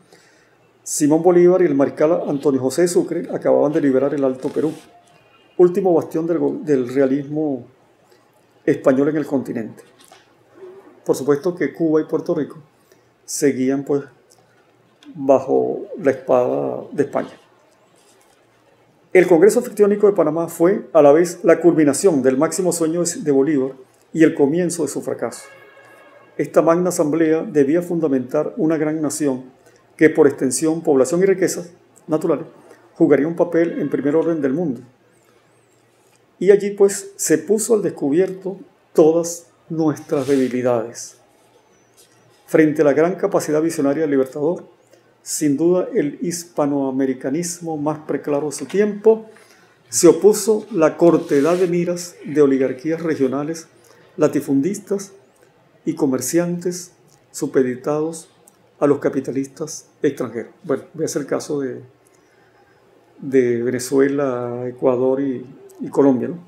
Simón Bolívar y el mariscal Antonio José de Sucre acababan de liberar el Alto Perú, último bastión del realismo español en el continente. Por supuesto que Cuba y Puerto Rico seguían pues bajo la espada de España. El Congreso Anfictiónico de Panamá fue a la vez la culminación del máximo sueño de Bolívar y el comienzo de su fracaso. Esta magna asamblea debía fundamentar una gran nación que por extensión, población y riquezas naturales jugaría un papel en primer orden del mundo. Y allí pues se puso al descubierto todas nuestras debilidades. Frente a la gran capacidad visionaria del Libertador, sin duda el hispanoamericanismo más preclaro de su tiempo, se opuso la cortedad de miras de oligarquías regionales, latifundistas y comerciantes supeditados a los capitalistas extranjeros. Bueno, voy a hacer el caso de Venezuela, Ecuador y Colombia, ¿no?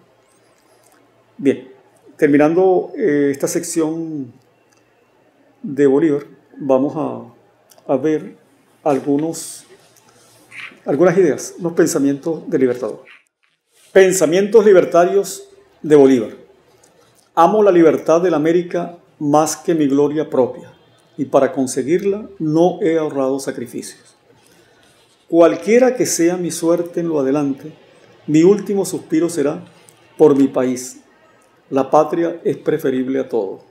Bien, terminando esta sección de Bolívar, vamos a ver algunas ideas, unos pensamientos de Libertador. Pensamientos libertarios de Bolívar. Amo la libertad de la América más que mi gloria propia, y para conseguirla no he ahorrado sacrificios. Cualquiera que sea mi suerte en lo adelante, mi último suspiro será por mi país. La patria es preferible a todo.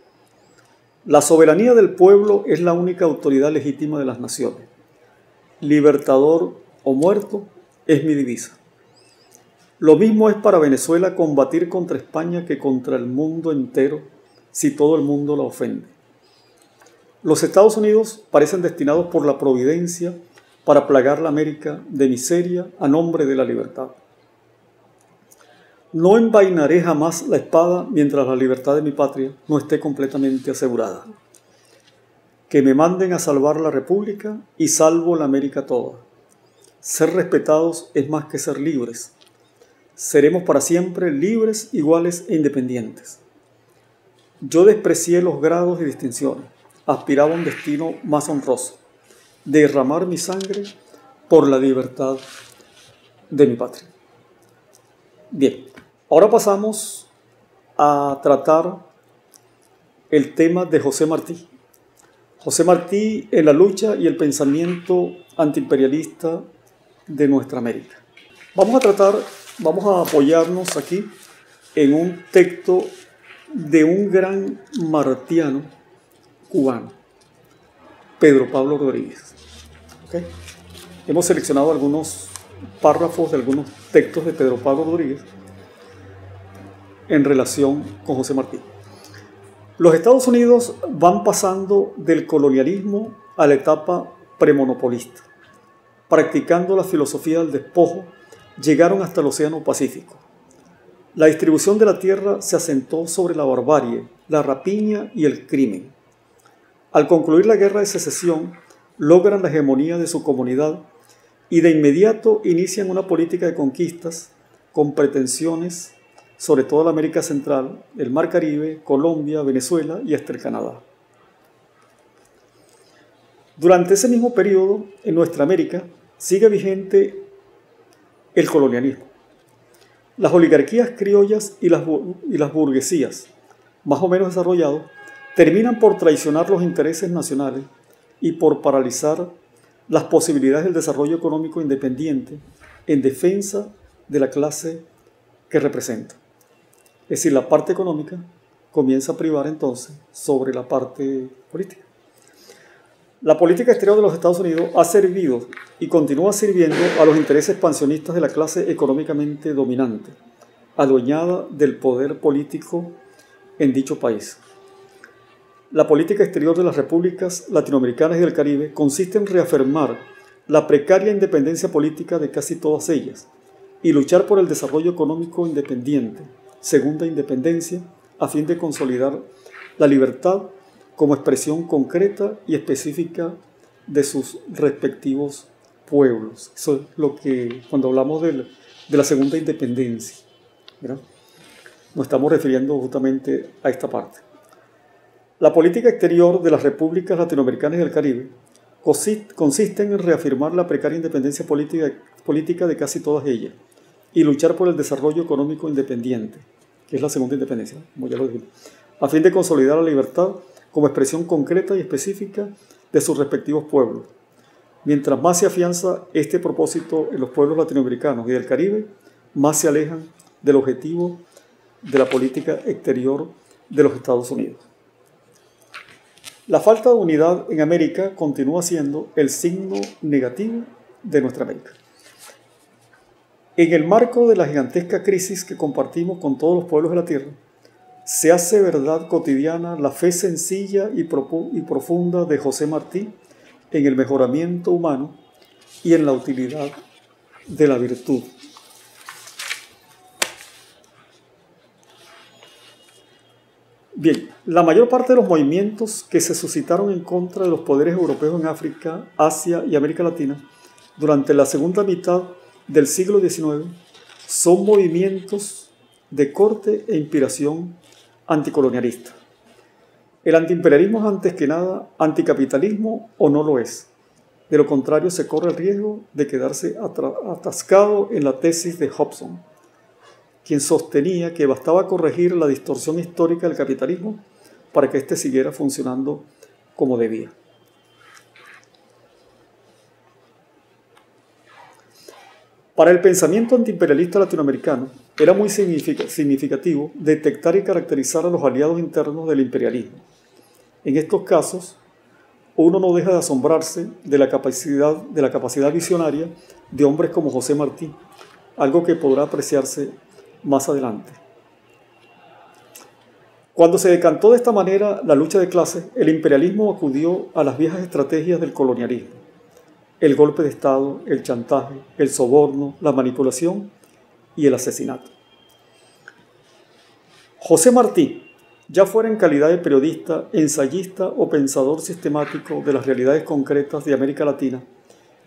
La soberanía del pueblo es la única autoridad legítima de las naciones. Libertador o muerto es mi divisa. Lo mismo es para Venezuela combatir contra España que contra el mundo entero si todo el mundo la ofende. Los Estados Unidos parecen destinados por la providencia para plagar la América de miseria a nombre de la libertad. No envainaré jamás la espada mientras la libertad de mi patria no esté completamente asegurada. Que me manden a salvar la República y salvo la América toda. Ser respetados es más que ser libres. Seremos para siempre libres, iguales e independientes. Yo desprecié los grados y distinciones. Aspiraba a un destino más honroso, derramar mi sangre por la libertad de mi patria. Bien, ahora pasamos a tratar el tema de José Martí. José Martí en la lucha y el pensamiento antiimperialista de nuestra América. Vamos a apoyarnos aquí en un texto de un gran martiano cubano, Pedro Pablo Rodríguez. ¿Okay? Hemos seleccionado algunos párrafos de algunos textos de Pedro Pablo Rodríguez en relación con José Martí. Los Estados Unidos van pasando del colonialismo a la etapa premonopolista. Practicando la filosofía del despojo, llegaron hasta el Océano Pacífico. La distribución de la tierra se asentó sobre la barbarie, la rapiña y el crimen. Al concluir la guerra de secesión, logran la hegemonía de su comunidad y de inmediato inician una política de conquistas con pretensiones sobre toda la América Central, el Mar Caribe, Colombia, Venezuela y hasta el Canadá. Durante ese mismo periodo, en nuestra América, sigue vigente el colonialismo. Las oligarquías criollas y las burguesías, más o menos desarrollados, terminan por traicionar los intereses nacionales y por paralizar las posibilidades del desarrollo económico independiente en defensa de la clase que representa. Es decir, la parte económica comienza a privar entonces sobre la parte política. La política exterior de los Estados Unidos ha servido y continúa sirviendo a los intereses expansionistas de la clase económicamente dominante, adueñada del poder político en dicho país. La política exterior de las repúblicas latinoamericanas y del Caribe consiste en reafirmar la precaria independencia política de casi todas ellas y luchar por el desarrollo económico independiente, segunda independencia, a fin de consolidar la libertad como expresión concreta y específica de sus respectivos pueblos. Eso es lo que, cuando hablamos de la segunda independencia, ¿verdad?, nos estamos refiriendo justamente a esta parte. La política exterior de las repúblicas latinoamericanas y del Caribe consiste en reafirmar la precaria independencia política de casi todas ellas y luchar por el desarrollo económico independiente, que es la segunda independencia, como ya lo dijimos, a fin de consolidar la libertad como expresión concreta y específica de sus respectivos pueblos. Mientras más se afianza este propósito en los pueblos latinoamericanos y del Caribe, más se alejan del objetivo de la política exterior de los Estados Unidos. La falta de unidad en América continúa siendo el signo negativo de nuestra América. En el marco de la gigantesca crisis que compartimos con todos los pueblos de la Tierra, se hace verdad cotidiana la fe sencilla y profunda de José Martí en el mejoramiento humano y en la utilidad de la virtud. Bien, la mayor parte de los movimientos que se suscitaron en contra de los poderes europeos en África, Asia y América Latina durante la segunda mitad del siglo XIX son movimientos de corte e inspiración anticolonialista. El antiimperialismo es antes que nada anticapitalismo o no lo es. De lo contrario, se corre el riesgo de quedarse atascado en la tesis de Hobson, quien sostenía que bastaba corregir la distorsión histórica del capitalismo para que éste siguiera funcionando como debía. Para el pensamiento antiimperialista latinoamericano, era muy significativo detectar y caracterizar a los aliados internos del imperialismo. En estos casos, uno no deja de asombrarse de la capacidad visionaria de hombres como José Martí, algo que podrá apreciarse más adelante. Cuando se decantó de esta manera la lucha de clases, el imperialismo acudió a las viejas estrategias del colonialismo: el golpe de Estado, el chantaje, el soborno, la manipulación y el asesinato. José Martí, ya fuera en calidad de periodista, ensayista o pensador sistemático de las realidades concretas de América Latina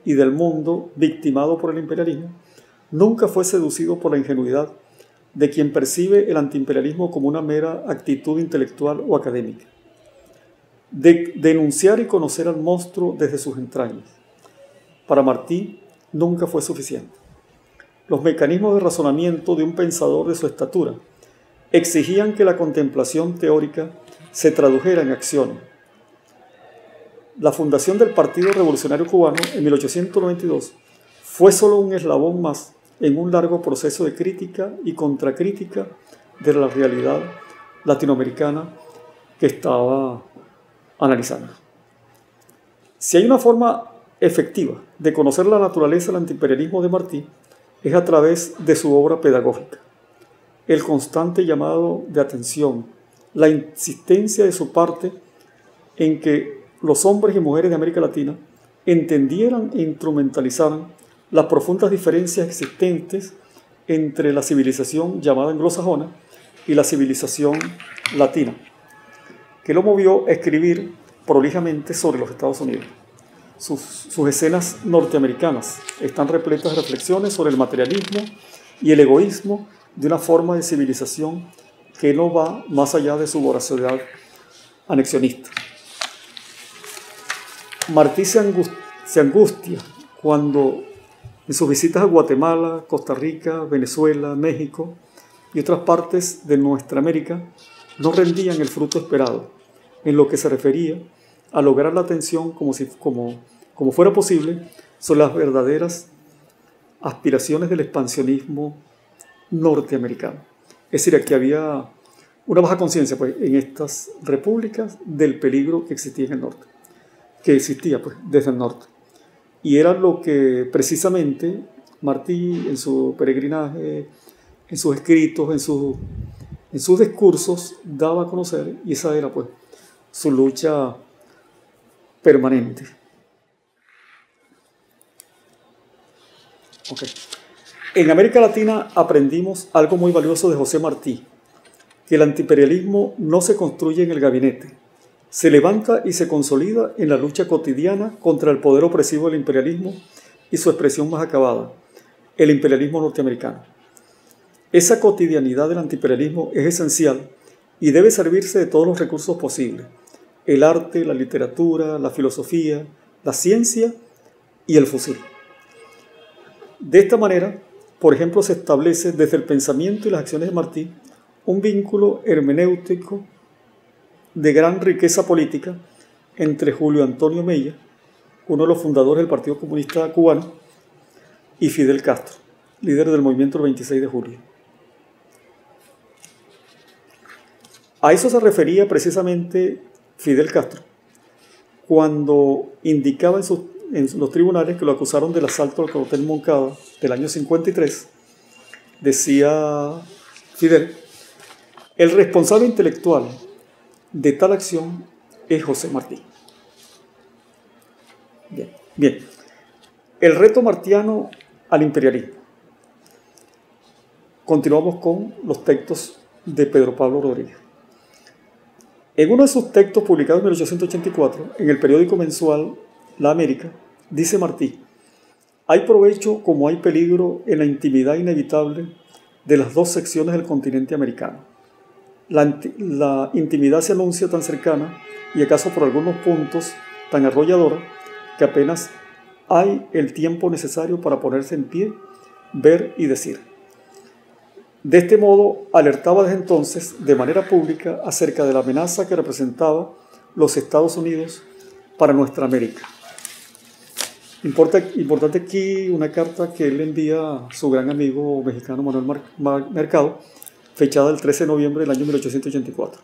y del mundo victimado por el imperialismo, nunca fue seducido por la ingenuidad de quien percibe el antiimperialismo como una mera actitud intelectual o académica, de denunciar y conocer al monstruo desde sus entrañas. Para Martí nunca fue suficiente. Los mecanismos de razonamiento de un pensador de su estatura exigían que la contemplación teórica se tradujera en acciones. La fundación del Partido Revolucionario Cubano en 1892 fue solo un eslabón más en un largo proceso de crítica y contracrítica de la realidad latinoamericana que estaba analizando. Si hay una forma efectiva de conocer la naturaleza del antiimperialismo de Martí, es a través de su obra pedagógica. El constante llamado de atención, la insistencia de su parte en que los hombres y mujeres de América Latina entendieran e instrumentalizaran las profundas diferencias existentes entre la civilización llamada anglosajona y la civilización latina, que lo movió a escribir prolijamente sobre los Estados Unidos. Sus escenas norteamericanas están repletas de reflexiones sobre el materialismo y el egoísmo de una forma de civilización que no va más allá de su voracidad anexionista. Martí se angustia cuando en sus visitas a Guatemala, Costa Rica, Venezuela, México y otras partes de nuestra América no rendían el fruto esperado en lo que se refería a lograr la atención como fuera posible sobre las verdaderas aspiraciones del expansionismo norteamericano. Es decir, aquí había una baja conciencia pues, en estas repúblicas del peligro que existía en el norte, que existía pues, desde el norte. Y era lo que precisamente Martí en su peregrinaje, en sus escritos, en sus discursos daba a conocer, y esa era pues su lucha permanente. Okay. En América Latina aprendimos algo muy valioso de José Martí, que el antiimperialismo no se construye en el gabinete, se levanta y se consolida en la lucha cotidiana contra el poder opresivo del imperialismo y su expresión más acabada, el imperialismo norteamericano. Esa cotidianidad del antiimperialismo es esencial y debe servirse de todos los recursos posibles: el arte, la literatura, la filosofía, la ciencia y el fusil. De esta manera, por ejemplo, se establece desde el pensamiento y las acciones de Martí un vínculo hermenéutico de gran riqueza política entre Julio Antonio Mella, uno de los fundadores del Partido Comunista Cubano, y Fidel Castro, líder del movimiento del 26 de julio. A eso se refería precisamente Fidel Castro cuando indicaba en los tribunales que lo acusaron del asalto al cuartel Moncada del año 53. Decía Fidel: el responsable intelectual de tal acción es José Martí. Bien. El reto martiano al imperialismo. Continuamos con los textos de Pedro Pablo Rodríguez. En uno de sus textos publicados en 1884, en el periódico mensual La América, dice Martí: hay provecho como hay peligro en la intimidad inevitable de las dos secciones del continente americano. La intimidad se anuncia tan cercana y acaso por algunos puntos tan arrolladora que apenas hay el tiempo necesario para ponerse en pie, ver y decir. De este modo, alertaba desde entonces de manera pública acerca de la amenaza que representaba los Estados Unidos para nuestra América. Importante aquí una carta que él envía a su gran amigo mexicano Manuel Mercado, fechada el 13 de noviembre del año 1884.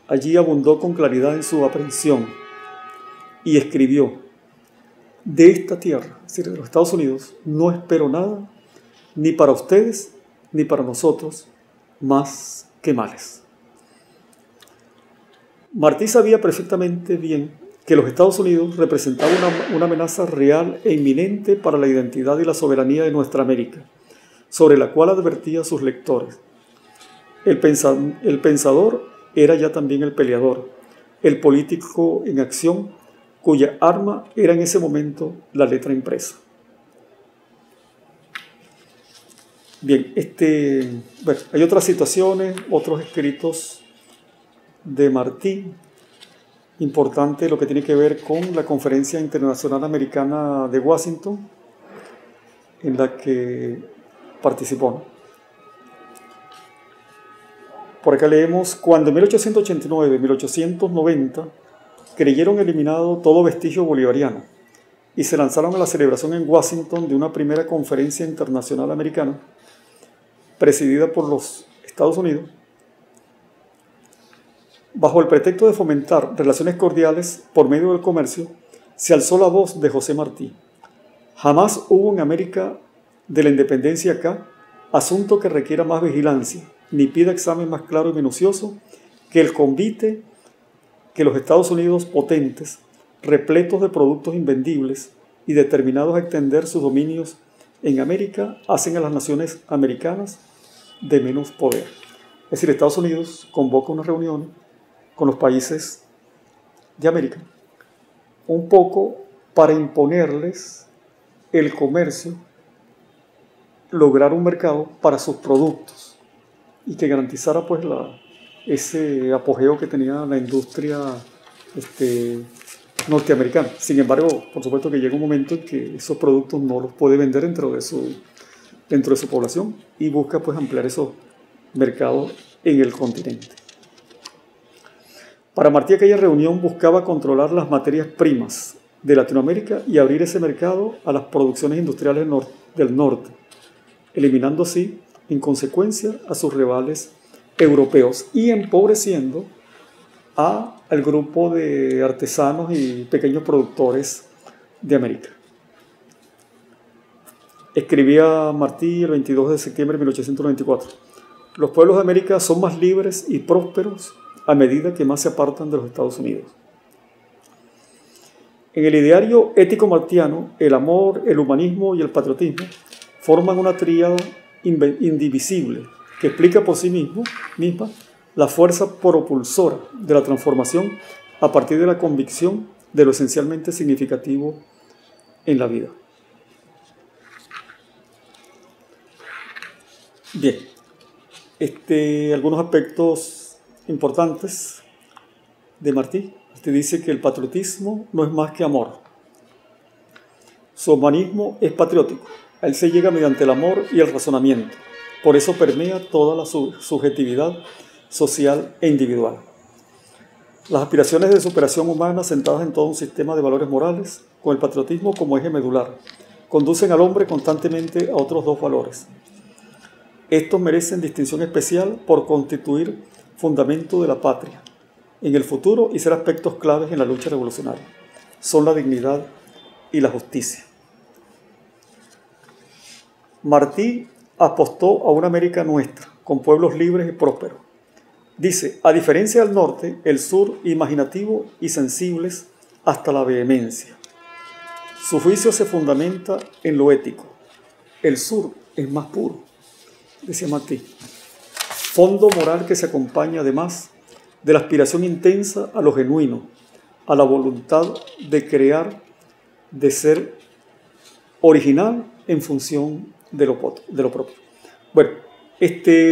Allí abundó con claridad en su aprehensión y escribió: de esta tierra, es decir, de los Estados Unidos, no espero nada, ni para ustedes, ni para nosotros, más que males. Martí sabía perfectamente bien que los Estados Unidos representaban una amenaza real e inminente para la identidad y la soberanía de nuestra América, sobre la cual advertía a sus lectores. El pensador era ya también el peleador, el político en acción, cuya arma era en ese momento la letra impresa. Bien, hay otras situaciones, otros escritos de Martí. Importante lo que tiene que ver con la Conferencia Internacional Americana de Washington, en la que participó, ¿no? Por acá leemos: cuando en 1889 y 1890 creyeron eliminado todo vestigio bolivariano y se lanzaron a la celebración en Washington de una primera conferencia internacional americana presidida por los Estados Unidos, bajo el pretexto de fomentar relaciones cordiales por medio del comercio, se alzó la voz de José Martí: jamás hubo en América de la independencia acá asunto que requiera más vigilancia, ni pida examen más claro y minucioso que el convite que los Estados Unidos potentes, repletos de productos invendibles y determinados a extender sus dominios en América hacen a las naciones americanas de menos poder. Es decir, Estados Unidos convoca una reunión con los países de América, un poco para imponerles el comercio, lograr un mercado para sus productos y que garantizara pues ese apogeo que tenía la industria norteamericana. Sin embargo, por supuesto que llega un momento en que esos productos no los puede vender dentro de su población y busca pues ampliar esos mercados en el continente. Para Martí, aquella reunión buscaba controlar las materias primas de Latinoamérica y abrir ese mercado a las producciones industriales del norte, eliminando así, en consecuencia, a sus rivales europeos y empobreciendo al grupo de artesanos y pequeños productores de América. Escribía Martí el 22 de septiembre de 1894. Los pueblos de América son más libres y prósperos a medida que más se apartan de los Estados Unidos. En el ideario ético martiano, el amor, el humanismo y el patriotismo forman una tríada indivisible que explica por sí misma la fuerza propulsora de la transformación a partir de la convicción de lo esencialmente significativo en la vida. Bien, algunos aspectos importantes de Martí. Dice que el patriotismo no es más que amor. Su humanismo es patriótico. A él se llega mediante el amor y el razonamiento. Por eso permea toda la subjetividad social e individual. Las aspiraciones de superación humana sentadas en todo un sistema de valores morales, con el patriotismo como eje medular, conducen al hombre constantemente a otros dos valores. Estos merecen distinción especial por constituir fundamento de la patria en el futuro y ser aspectos claves en la lucha revolucionaria. Son la dignidad y la justicia. Martí apostó a una América nuestra, con pueblos libres y prósperos. Dice, a diferencia del norte, el sur imaginativo y sensibles hasta la vehemencia. Su juicio se fundamenta en lo ético. El sur es más puro, decía Martí. Fondo moral que se acompaña además de la aspiración intensa a lo genuino, a la voluntad de crear, de ser original en función de lo propio. Bueno,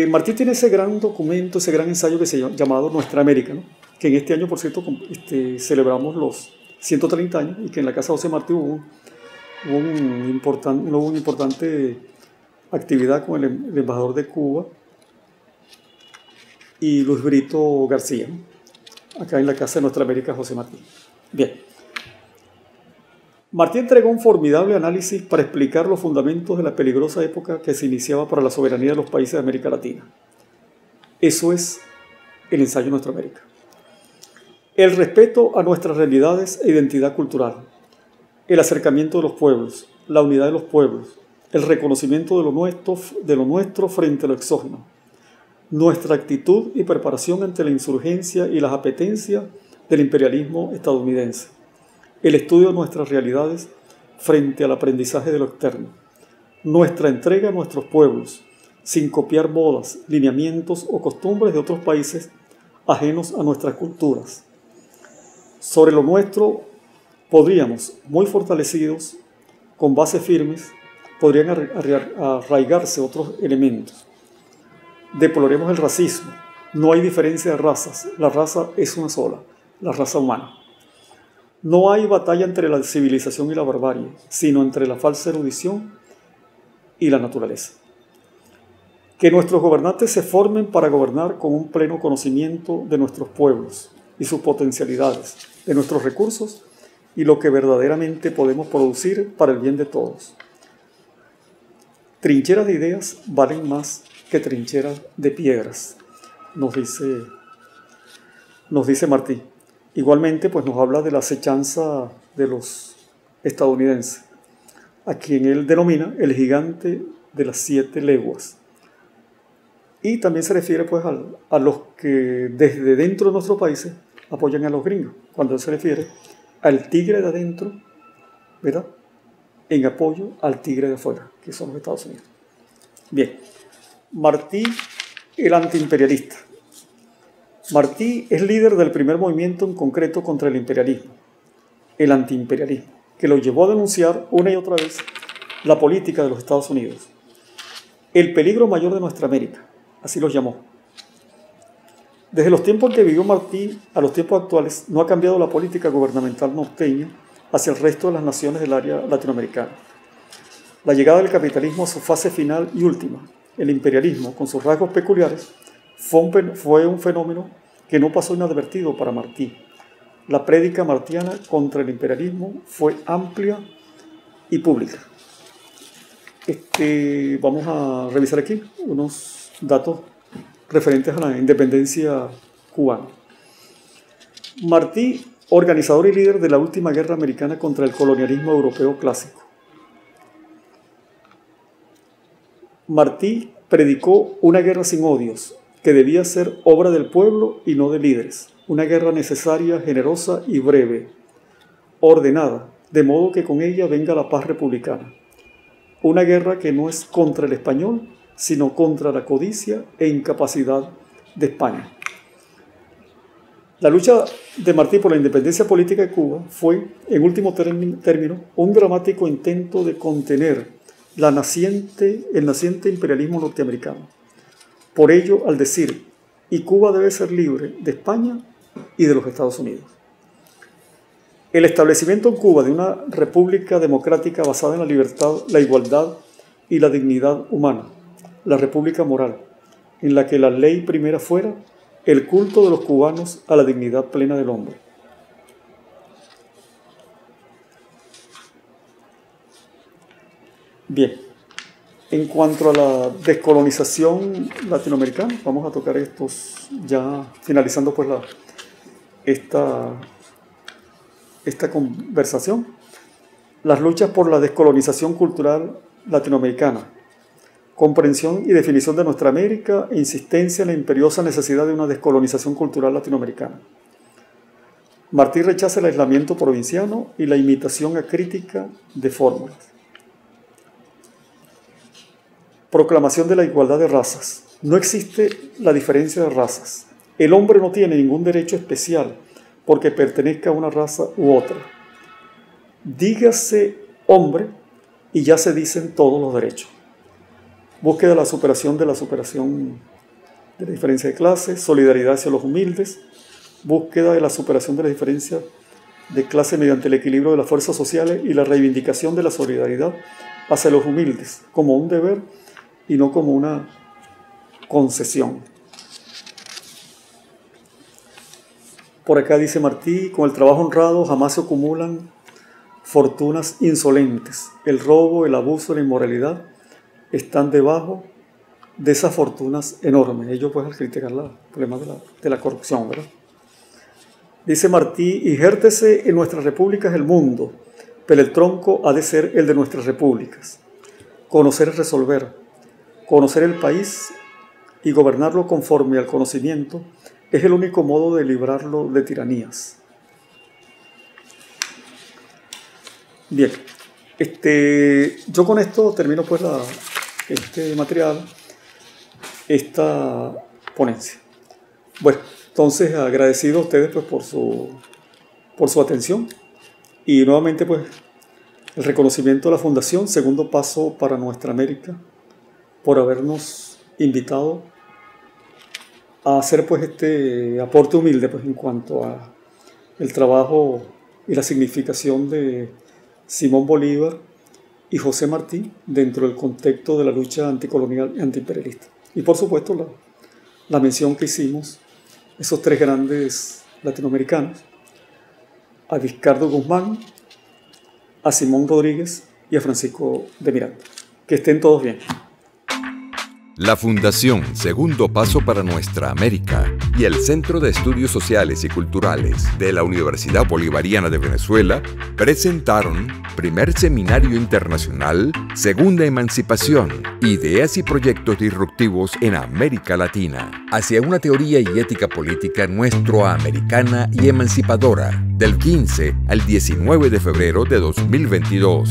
Martí tiene ese gran documento, ese gran ensayo que se llama llamado Nuestra América, ¿no? Que en este año, por cierto, celebramos los 130 años y que en la Casa José Martí hubo una importante actividad con el embajador de Cuba y Luis Brito García, ¿no? Acá en la Casa de Nuestra América José Martí. Bien. Martí entregó un formidable análisis para explicar los fundamentos de la peligrosa época que se iniciaba para la soberanía de los países de América Latina. Eso es el ensayo Nuestra América. El respeto a nuestras realidades e identidad cultural, el acercamiento de los pueblos, la unidad de los pueblos, el reconocimiento de lo nuestro frente a lo exógeno, nuestra actitud y preparación ante la insurgencia y las apetencias del imperialismo estadounidense, el estudio de nuestras realidades frente al aprendizaje de lo externo, nuestra entrega a nuestros pueblos, sin copiar modas, lineamientos o costumbres de otros países ajenos a nuestras culturas. Sobre lo nuestro podríamos, muy fortalecidos, con bases firmes, podrían arraigarse otros elementos. Deploremos el racismo. No hay diferencia de razas. La raza es una sola, la raza humana. No hay batalla entre la civilización y la barbarie, sino entre la falsa erudición y la naturaleza. Que nuestros gobernantes se formen para gobernar con un pleno conocimiento de nuestros pueblos y sus potencialidades, de nuestros recursos y lo que verdaderamente podemos producir para el bien de todos. Trincheras de ideas valen más que trincheras de piedras, nos dice Martí. Igualmente, pues nos habla de la acechanza de los estadounidenses, a quien él denomina el gigante de las 7 leguas. Y también se refiere pues a los que desde dentro de nuestros países apoyan a los gringos, cuando él se refiere al tigre de adentro, ¿verdad? en apoyo al tigre de afuera, que son los Estados Unidos. Bien, Martí, el antiimperialista. Martí es líder del primer movimiento en concreto contra el imperialismo, el antiimperialismo, que lo llevó a denunciar una y otra vez la política de los Estados Unidos. El peligro mayor de nuestra América, así lo llamó. Desde los tiempos en que vivió Martí a los tiempos actuales, no ha cambiado la política gubernamental norteña hacia el resto de las naciones del área latinoamericana. La llegada del capitalismo a su fase final y última, el imperialismo, con sus rasgos peculiares, fue un fenómeno que no pasó inadvertido para Martí. La prédica martiana contra el imperialismo fue amplia y pública. Vamos a revisar aquí unos datos referentes a la independencia cubana. Martí, organizador y líder de la última guerra americana contra el colonialismo europeo clásico. Martí predicó una guerra sin odios, que debía ser obra del pueblo y no de líderes. Una guerra necesaria, generosa y breve, ordenada, de modo que con ella venga la paz republicana. Una guerra que no es contra el español, sino contra la codicia e incapacidad de España. La lucha de Martí por la independencia política de Cuba fue, en último término, un dramático intento de contener el naciente imperialismo norteamericano. Por ello, al decir, y Cuba debe ser libre de España y de los Estados Unidos. El establecimiento en Cuba de una república democrática basada en la libertad, la igualdad y la dignidad humana, la república moral, en la que la ley primera fuera el culto de los cubanos a la dignidad plena del hombre. Bien, en cuanto a la descolonización latinoamericana, vamos a tocar estos ya finalizando pues esta conversación. Las luchas por la descolonización cultural latinoamericana, comprensión y definición de nuestra América e insistencia en la imperiosa necesidad de una descolonización cultural latinoamericana. Martí rechaza el aislamiento provinciano y la imitación acrítica de fórmulas. Proclamación de la igualdad de razas. No existe la diferencia de razas. El hombre no tiene ningún derecho especial porque pertenezca a una raza u otra. Dígase hombre y ya se dicen todos los derechos. Búsqueda de la superación de la diferencia de clase, solidaridad hacia los humildes, búsqueda de la superación de la diferencia de clase mediante el equilibrio de las fuerzas sociales y la reivindicación de la solidaridad hacia los humildes como un deber y no como una concesión. Por acá dice Martí, con el trabajo honrado jamás se acumulan fortunas insolentes. El robo, el abuso, la inmoralidad están debajo de esas fortunas enormes. Ellos pues al criticar el problema de la corrupción, ¿verdad? Dice Martí, ejércese en nuestras repúblicas el mundo, pero el tronco ha de ser el de nuestras repúblicas. Conocer es resolver. Conocer el país y gobernarlo conforme al conocimiento es el único modo de librarlo de tiranías. Bien, yo con esto termino pues este material, esta ponencia. Bueno, entonces agradecido a ustedes pues por su atención y nuevamente pues el reconocimiento de la Fundación Segundo Paso para Nuestra América por habernos invitado a hacer pues este aporte humilde pues en cuanto a el trabajo y la significación de Simón Bolívar y José Martí dentro del contexto de la lucha anticolonial y antiimperialista. Y por supuesto la mención que hicimos, esos tres grandes latinoamericanos, a Vizcardo Guzmán, a Simón Rodríguez y a Francisco de Miranda. Que estén todos bien. La Fundación Segundo Paso para Nuestra América y el Centro de Estudios Sociales y Culturales de la Universidad Bolivariana de Venezuela presentaron Primer Seminario Internacional Segunda Emancipación, Ideas y Proyectos Disruptivos en América Latina, hacia una teoría y ética política nuestroamericana y emancipadora, del 15 al 19 de febrero de 2022.